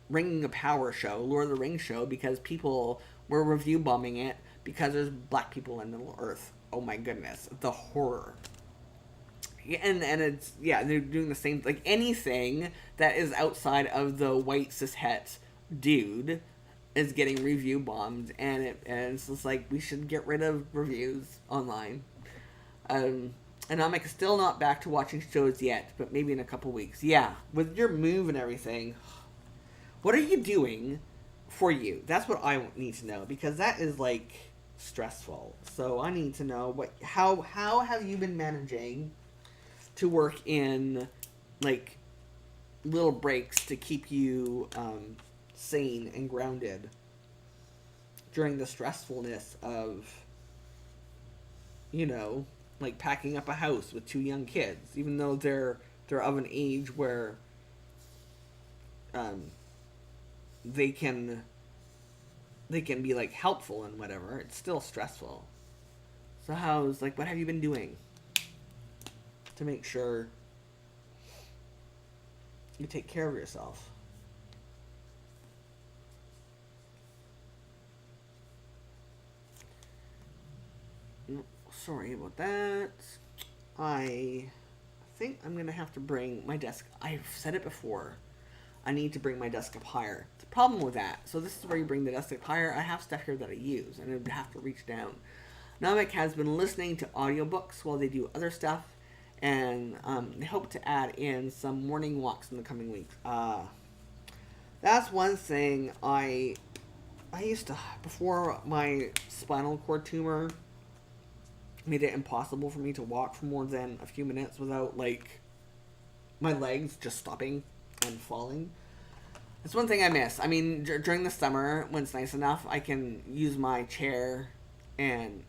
Ring of Power show, Lord of the Rings show, because people were review bombing it because there's black people in Middle Earth. Oh my goodness, the horror. And it's, yeah, they're doing the same, like, anything that is outside of the white cishet dude is getting review bombed, and it's just like, we should get rid of reviews online. And I'm, like, still not back to watching shows yet, but maybe in a couple weeks. Yeah, with your move and everything, what are you doing for you? That's what I need to know, because that is, like, stressful. So I need to know how have you been managing to work in, like, little breaks to keep you sane and grounded during the stressfulness of, you know, like, packing up a house with 2 young kids, even though they're of an age where they can be, like, helpful and whatever. It's still stressful. So what have you been doing to make sure you take care of yourself? Sorry about that. I think I'm going to have to bring my desk. I've said it before. I need to bring my desk up higher. The problem with that, so this is where you bring the desk up higher. I have stuff here that I use, and I would have to reach down. Namek has been listening to audiobooks while they do other stuff, and they hope to add in some morning walks in the coming weeks. That's one thing I used to, before my spinal cord tumor made it impossible for me to walk for more than a few minutes without, like, my legs just stopping and falling. That's one thing I miss. I mean, during the summer, when it's nice enough, I can use my chair and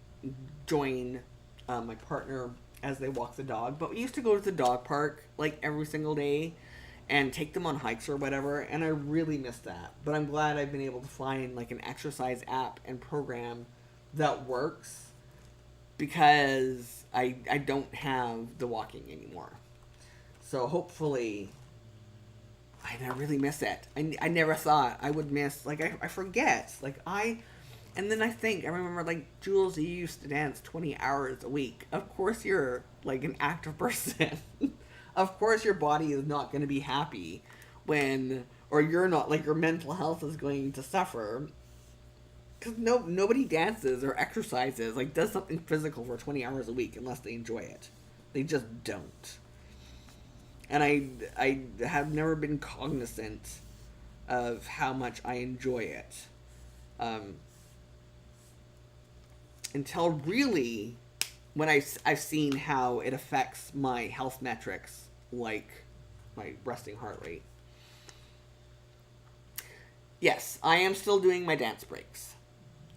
join my partner as they walk the dog. But we used to go to the dog park, like, every single day and take them on hikes or whatever, and I really miss that. But I'm glad I've been able to find, like, an exercise app and program that works, because I don't have the walking anymore. So hopefully, I really miss it. I never thought I would miss, like, I forget. Like, and then I remember, like, Jules, you used to dance 20 hours a week. Of course you're, like, an active person. Of course your body is not going to be happy or you're not, like, your mental health is going to suffer. Because nobody dances or exercises, like, does something physical for 20 hours a week unless they enjoy it. They just don't. And I have never been cognizant of how much I enjoy it. Until really, when I've seen how it affects my health metrics, like my resting heart rate. Yes, I am still doing my dance breaks.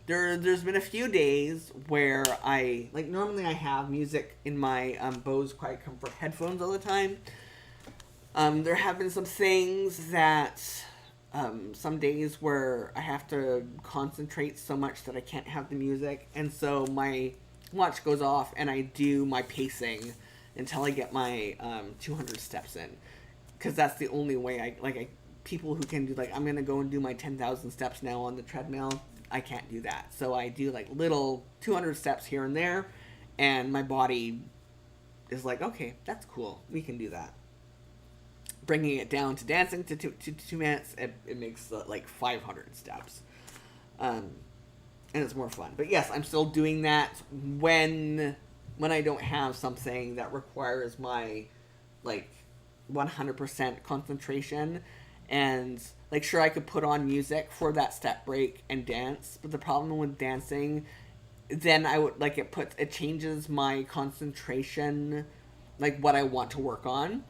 There's been a few days where normally I have music in my Bose Quiet Comfort headphones all the time. There have been some things that, some days where I have to concentrate so much that I can't have the music, and so my watch goes off and I do my pacing until I get my 200 steps in, because that's the only way people who can do, like, I'm gonna go and do my 10,000 steps now on the treadmill. I can't do that. So I do, like, little 200 steps here and there, and my body is like, okay, that's cool. We can do that. Bringing it down to dancing to 2 minutes, it makes, like, 500 steps. And it's more fun. But yes, I'm still doing that when I don't have something that requires my, like, 100% concentration. And, like, sure, I could put on music for that step break and dance, but the problem with dancing, then I would, like, it changes my concentration, like, what I want to work on.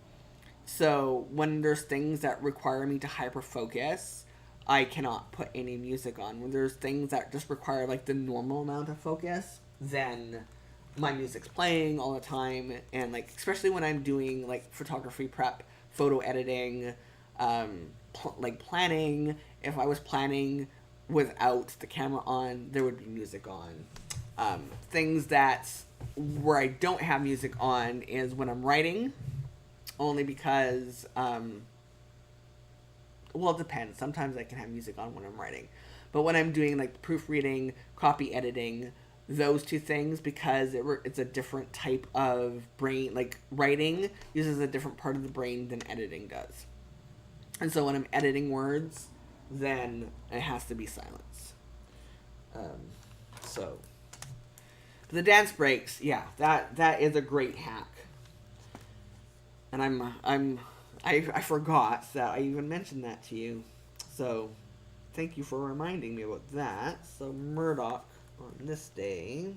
So when there's things that require me to hyper focus, I cannot put any music on. When there's things that just require, like, the normal amount of focus, then my music's playing all the time. And, like, especially when I'm doing, like, photography prep, photo editing, like, planning. If I was planning without the camera on, there would be music on. Things that where I don't have music on is when I'm writing, only because, well, it depends. Sometimes I can have music on when I'm writing, but when I'm doing, like, proofreading, copy editing, those two things, because it's a different type of brain, like, writing uses a different part of the brain than editing does. And so when I'm editing words, then it has to be silence. So the dance breaks, yeah, that is a great hack. And I forgot that I even mentioned that to you. So thank you for reminding me about that. So Murdoch on this day.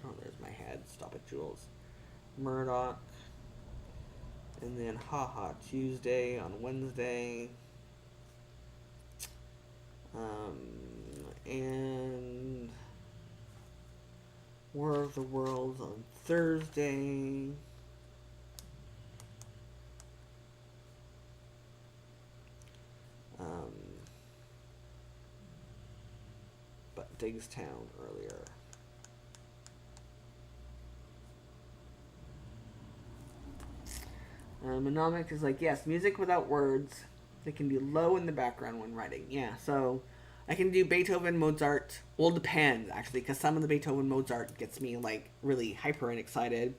Oh, there's my head. Stop it, Jules. Murdoch. And then Haha Tuesday on Wednesday. And War of the Worlds on Thursday. But Digstown earlier. Monomic is like, yes, music without words. They can be low in the background when writing. Yeah, so I can do Beethoven, Mozart. Well, it depends, actually, because some of the Beethoven, Mozart gets me, like, really hyper and excited.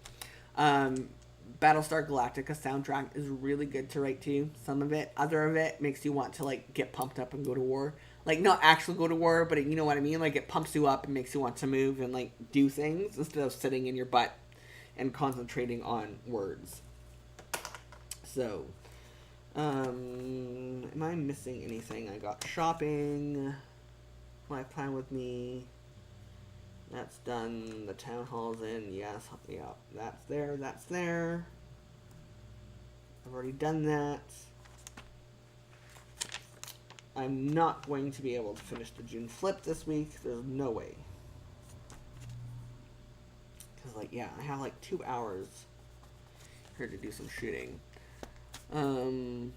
Battlestar Galactica soundtrack is really good to write to. Some of it, other of it makes you want to, like, get pumped up and go to war. Like, not actually go to war, but you know what I mean? Like, it pumps you up and makes you want to move and, like, do things instead of sitting in your butt and concentrating on words. So, Am I missing anything? I got shopping. Life time with me. That's done. The town hall's in. Yes. Yeah. That's there. That's there. I've already done that. I'm not going to be able to finish the June flip this week. There's no way. Because, like, yeah, I have, like, 2 hours here to do some shooting. Now,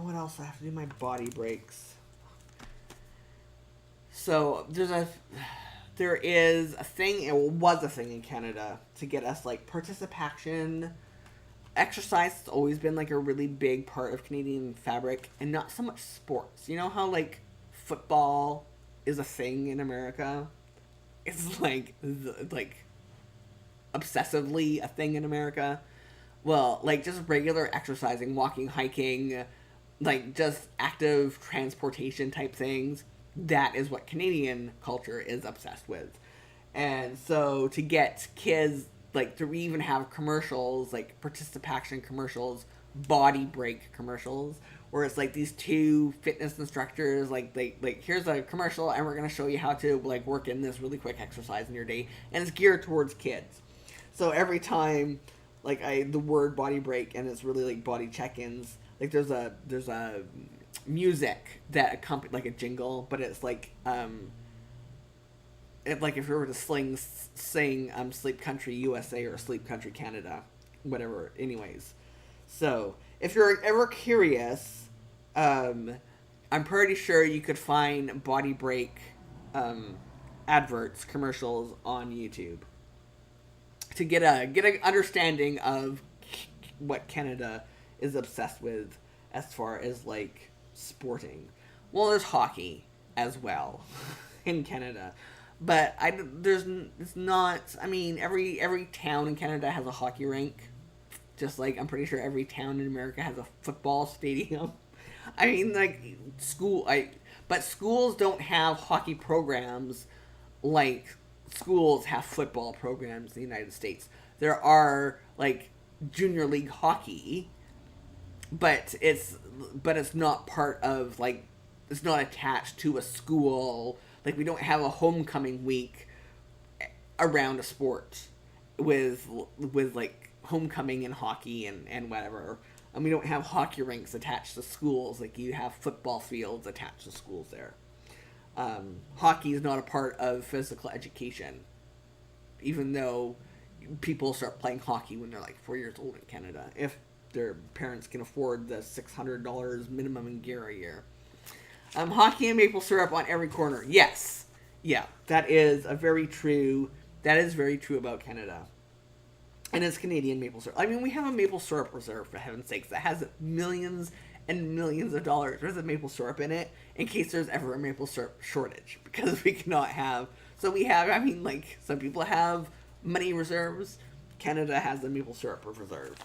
what else? I have to do my body breaks. So, there is a thing, it was a thing in Canada to get us, like, participation. Exercise has always been, like, a really big part of Canadian fabric, and not so much sports. You know how, like, football is a thing in America? It's, like obsessively a thing in America. Well, like, just regular exercising, walking, hiking, like, just active transportation type things. That is what Canadian culture is obsessed with. And so to get kids, like, to even have commercials, like participation commercials, body break commercials, where it's like these two fitness instructors, like here's a commercial and we're going to show you how to, like, work in this really quick exercise in your day. And it's geared towards kids. So every time, like, the word body break, and it's really like body check-ins, like there's a music that accompany, like a jingle, but it's like like if you were to sing Sleep Country USA or Sleep Country Canada, whatever. Anyways, so if you're ever curious, I'm pretty sure you could find body break adverts, commercials on YouTube to get an understanding of what Canada is obsessed with as far as, like, sporting. Well, there's hockey as well in Canada, but it's not. I mean, every town in Canada has a hockey rink, just like I'm pretty sure every town in America has a football stadium. I mean, like, but schools don't have hockey programs like schools have football programs in the United States. There are, like, junior league hockey, but it's not part of, like, it's not attached to a school. Like, we don't have a homecoming week around a sport with like homecoming and hockey and whatever. And we don't have hockey rinks attached to schools like you have football fields attached to schools there. Hockey is not a part of physical education, even though people start playing hockey when they're like 4 years old in Canada, if their parents can afford the $600 minimum in gear a year. Hockey and maple syrup on every corner. Yes. Yeah, that is very true about Canada. And it's Canadian maple syrup. I mean, we have a maple syrup reserve, for heaven's sakes, that has millions and millions of dollars worth of maple syrup in it in case there's ever a maple syrup shortage, because we cannot have. So we have, I mean, like, some people have money reserves. Canada has the maple syrup reserve.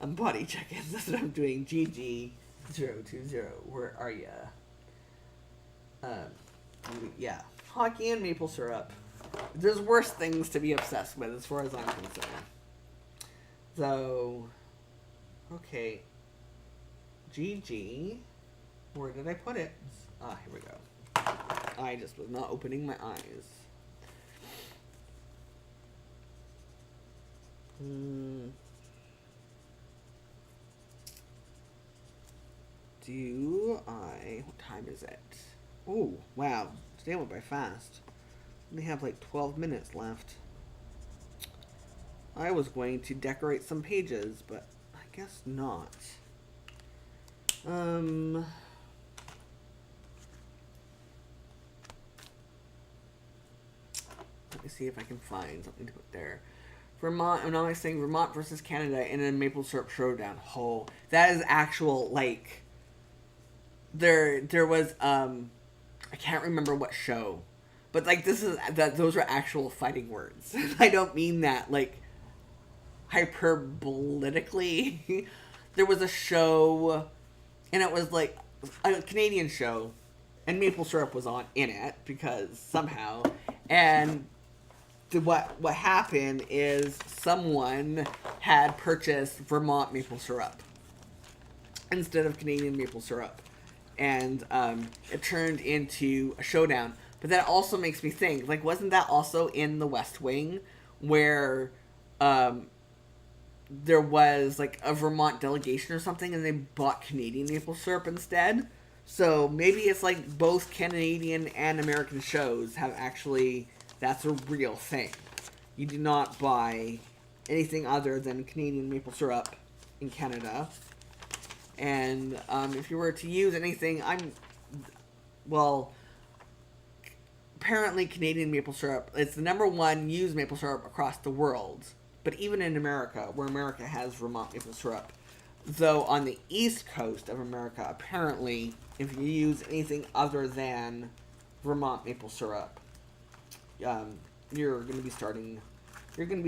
Body check-ins. That's what I'm doing. GG020. Where are ya? Yeah. Hockey and maple syrup. There's worse things to be obsessed with as far as I'm concerned. So, okay. GG. Where did I put it? Ah, here we go. I just was not opening my eyes. What time is it? Oh, wow. Today went by fast. We have like 12 minutes left. I was going to decorate some pages, but I guess not. Let me see if I can find something to put there. Vermont, I'm not saying Vermont versus Canada in a maple syrup showdown. Oh, that is actual, like, there was, I can't remember what show, but, like, those are actual fighting words. I don't mean that, like, hyperbolically. There was a show, and it was, like, a Canadian show, and maple syrup was in it, because somehow, and what happened is someone had purchased Vermont maple syrup, instead of Canadian maple syrup. And it turned into a showdown. But that also makes me think, like, wasn't that also in the West Wing where there was, like, a Vermont delegation or something and they bought Canadian maple syrup instead? So maybe it's like both Canadian and American shows have actually, that's a real thing. You do not buy anything other than Canadian maple syrup in Canada. And if you were to use anything, apparently Canadian maple syrup, it's the number one used maple syrup across the world. But even in America, where America has Vermont maple syrup, though on the east coast of America, apparently, if you use anything other than Vermont maple syrup, you're going to be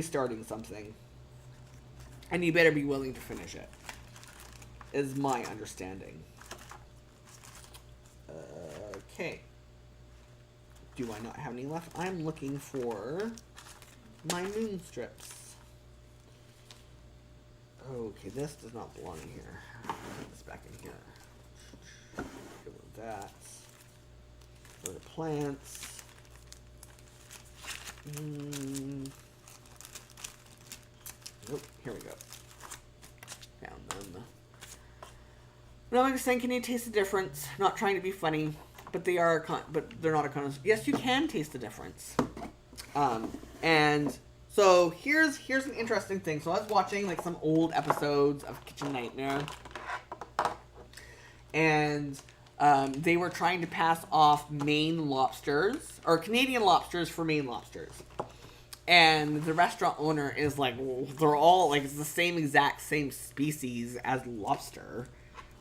starting something. And you better be willing to finish it, is my understanding. Okay. Do I not have any left? I'm looking for my moon strips. Okay, this does not belong in here. Put this back in here. Go with that. For the plants. Nope, here we go. Found them. No, I'm just saying, can you taste the difference? Not trying to be funny, but they are, but they're not a connoisseur. Yes, you can taste the difference. And so here's an interesting thing. So I was watching like some old episodes of Kitchen Nightmare, and they were trying to pass off Maine lobsters or Canadian lobsters for Maine lobsters. And the restaurant owner is like, well, they're all like, it's the exact same species as lobster.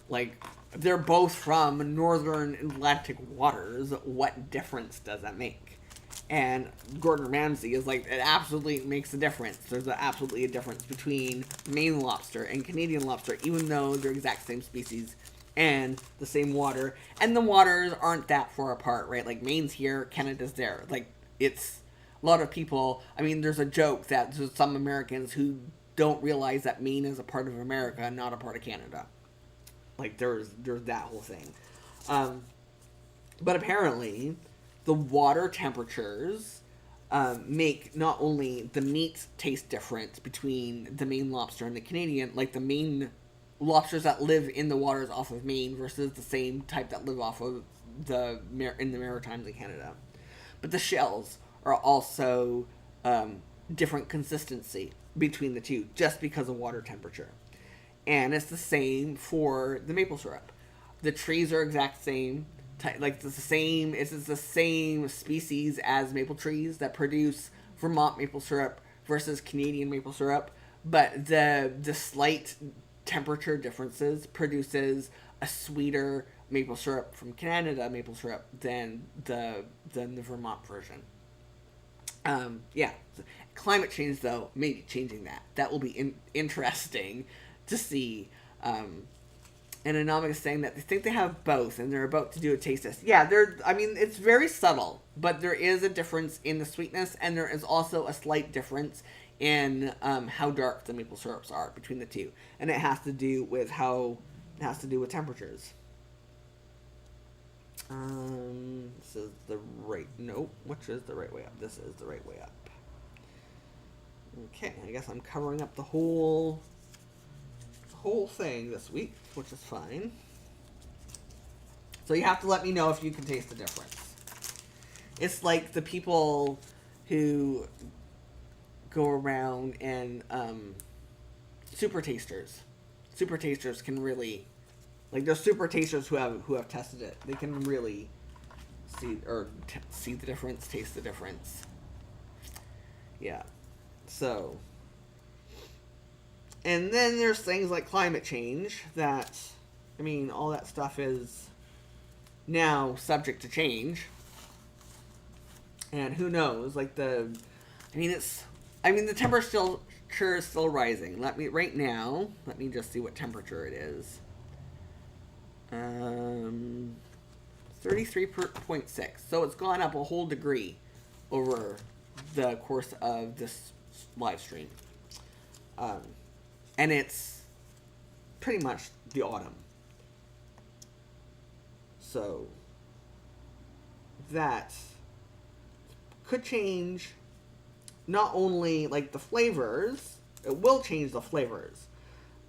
Like, they're both from northern Atlantic waters. What difference does that make? And Gordon Ramsay is like, it absolutely makes a difference. There's absolutely a difference between Maine lobster and Canadian lobster, even though they're exact same species and the same water. And the waters aren't that far apart, right? Like, Maine's here, Canada's there. Like, it's a lot of people. I mean, there's a joke that there's some Americans who don't realize that Maine is a part of America and not a part of Canada. Like, there's that whole thing. But apparently, the water temperatures make not only the meat taste different between the Maine lobster and the Canadian, like the Maine lobsters that live in the waters off of Maine versus the same type that live off of in the Maritimes in Canada. But the shells are also different consistency between the two, just because of water temperature. And it's the same for the maple syrup. The trees are exact same, like it's the same species as maple trees that produce Vermont maple syrup versus Canadian maple syrup, but the slight temperature differences produces a sweeter maple syrup from Canada maple syrup than the Vermont version. Yeah, climate change though may be changing that. That will be interesting to see. And Anomic is saying that they think they have both, and they're about to do a taste test. Yeah, it's very subtle, but there is a difference in the sweetness, and there is also a slight difference in how dark the maple syrups are between the two, and it has to do with temperatures. This is the right. Nope. Which is the right way up? This is the right way up. Okay, I guess I'm covering up the whole thing this week, which is fine. So you have to let me know if you can taste the difference. It's like the people who go around and super tasters. Super tasters can really, like, there's super tasters who have tested it. They can really see the difference, taste the difference. Yeah. So, and then there's things like climate change that, I mean, all that stuff is now subject to change. And who knows, like the temperature is still rising. Let me just see what temperature it is. 33.6. So it's gone up a whole degree over the course of this live stream. And it's pretty much the autumn. So that could change not only like the flavors, it will change the flavors,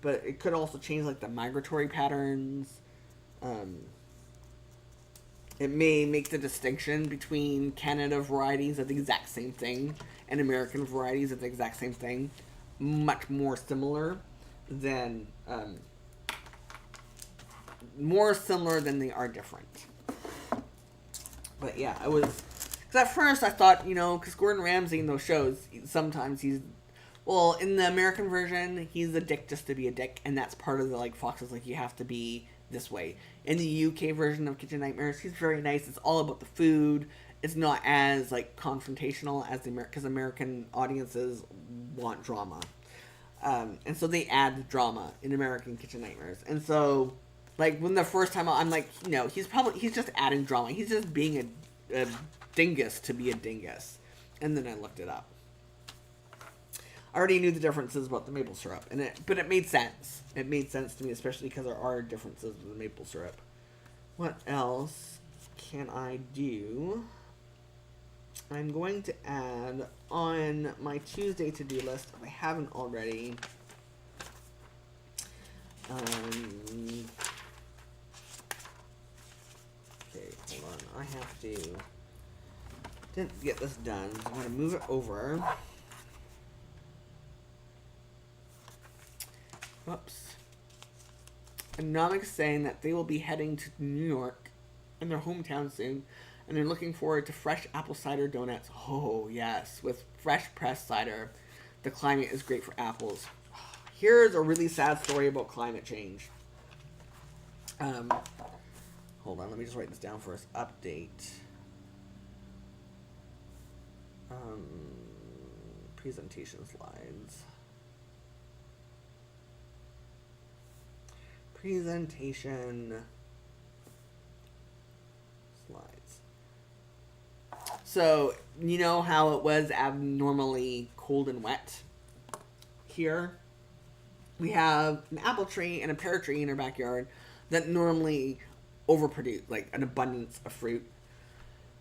but it could also change like the migratory patterns. It may make the distinction between Canada varieties of the exact same thing and American varieties of the exact same thing much more similar than they are different. But yeah, it was because at first I thought, because Gordon Ramsay in those shows, sometimes in the American version, he's a dick just to be a dick, and that's part of the like Fox's like you have to be this way. In the UK version of Kitchen Nightmares, he's very nice. It's all about the food. It's not as like confrontational as because American audiences want drama, and so they add drama in American Kitchen Nightmares. And so, like when the first time I'm like, he's just adding drama. He's just being a dingus to be a dingus. And then I looked it up. I already knew the differences about the maple syrup, but it made sense. It made sense to me, especially because there are differences with the maple syrup. What else can I do? I'm going to add on my Tuesday to-do list, if I haven't already. Okay, hold on. I have to... Didn't get this done, so I'm going to move it over. Whoops. Anomic is saying that they will be heading to New York in their hometown soon, and they're looking forward to fresh apple cider donuts. Oh, yes. With fresh pressed cider. The climate is great for apples. Here's a really sad story about climate change. Hold on, let me just write this down for us. Update. Presentation slides. Presentation slides. So, you know how it was abnormally cold and wet? Here, we have an apple tree and a pear tree in our backyard that normally overproduce, like an abundance of fruit.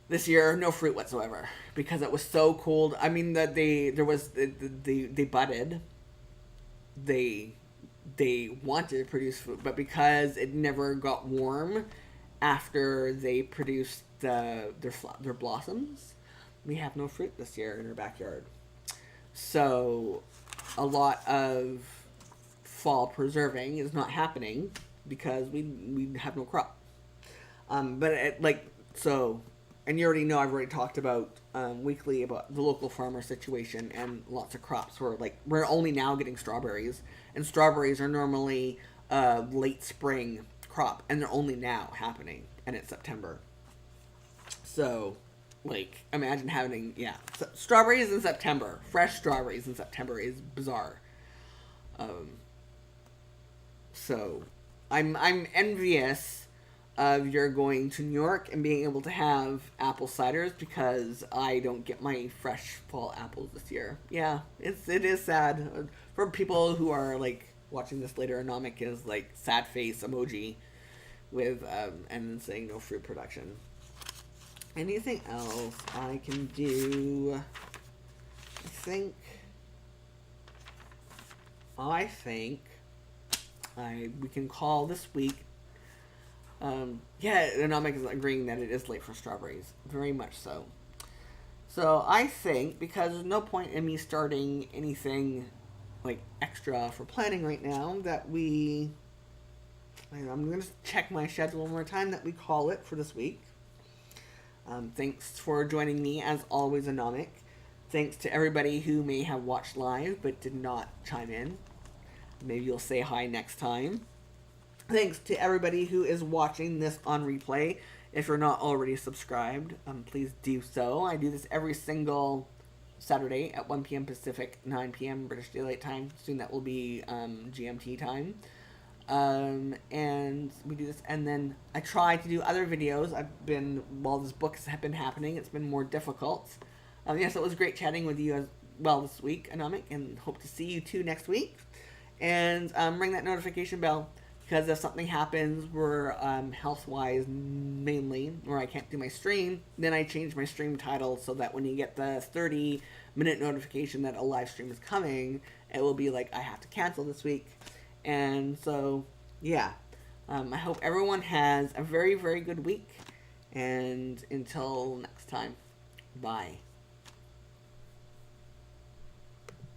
This year, no fruit whatsoever because it was so cold. I mean, that they budded. They wanted to produce food, but because it never got warm after they produced their blossoms, we have no fruit this year in our backyard. So a lot of fall preserving is not happening because we have no crop. And you already know I've already talked about weekly about the local farmer situation and lots of crops. We're only now getting strawberries, and strawberries are normally late spring crop, and they're only now happening, and it's September. So, imagine having strawberries in September, fresh strawberries in September is bizarre. So, I'm envious of your going to New York and being able to have apple ciders because I don't get my fresh fall apples this year. Yeah, it is sad. For people who are watching this later, Anomic is sad face emoji with and then saying no fruit production. Anything else I can do? I think we can call this week. Anomic is agreeing that it is late for strawberries. Very much so. So I think, because there's no point in me starting anything extra for planning right now, that I'm going to check my schedule one more time, that we call it for this week. Thanks for joining me, as always, Anomic. Thanks to everybody who may have watched live but did not chime in. Maybe you'll say hi next time. Thanks to everybody who is watching this on replay. If you're not already subscribed, please do so. I do this every single Saturday at 1 p.m. Pacific, 9 p.m. British Daylight Time. Soon that will be GMT time. And we do this. And then I try to do other videos. While this book has been happening, it's been more difficult. Yes, it was great chatting with you as well this week, Anomic, and hope to see you too next week. And ring that notification bell because if something happens where health wise mainly, where I can't do my stream, then I change my stream title so that when you get the 30-minute notification that a live stream is coming, it will be like I have to cancel this week. And so yeah, I hope everyone has a very, very good week, and until next time, bye.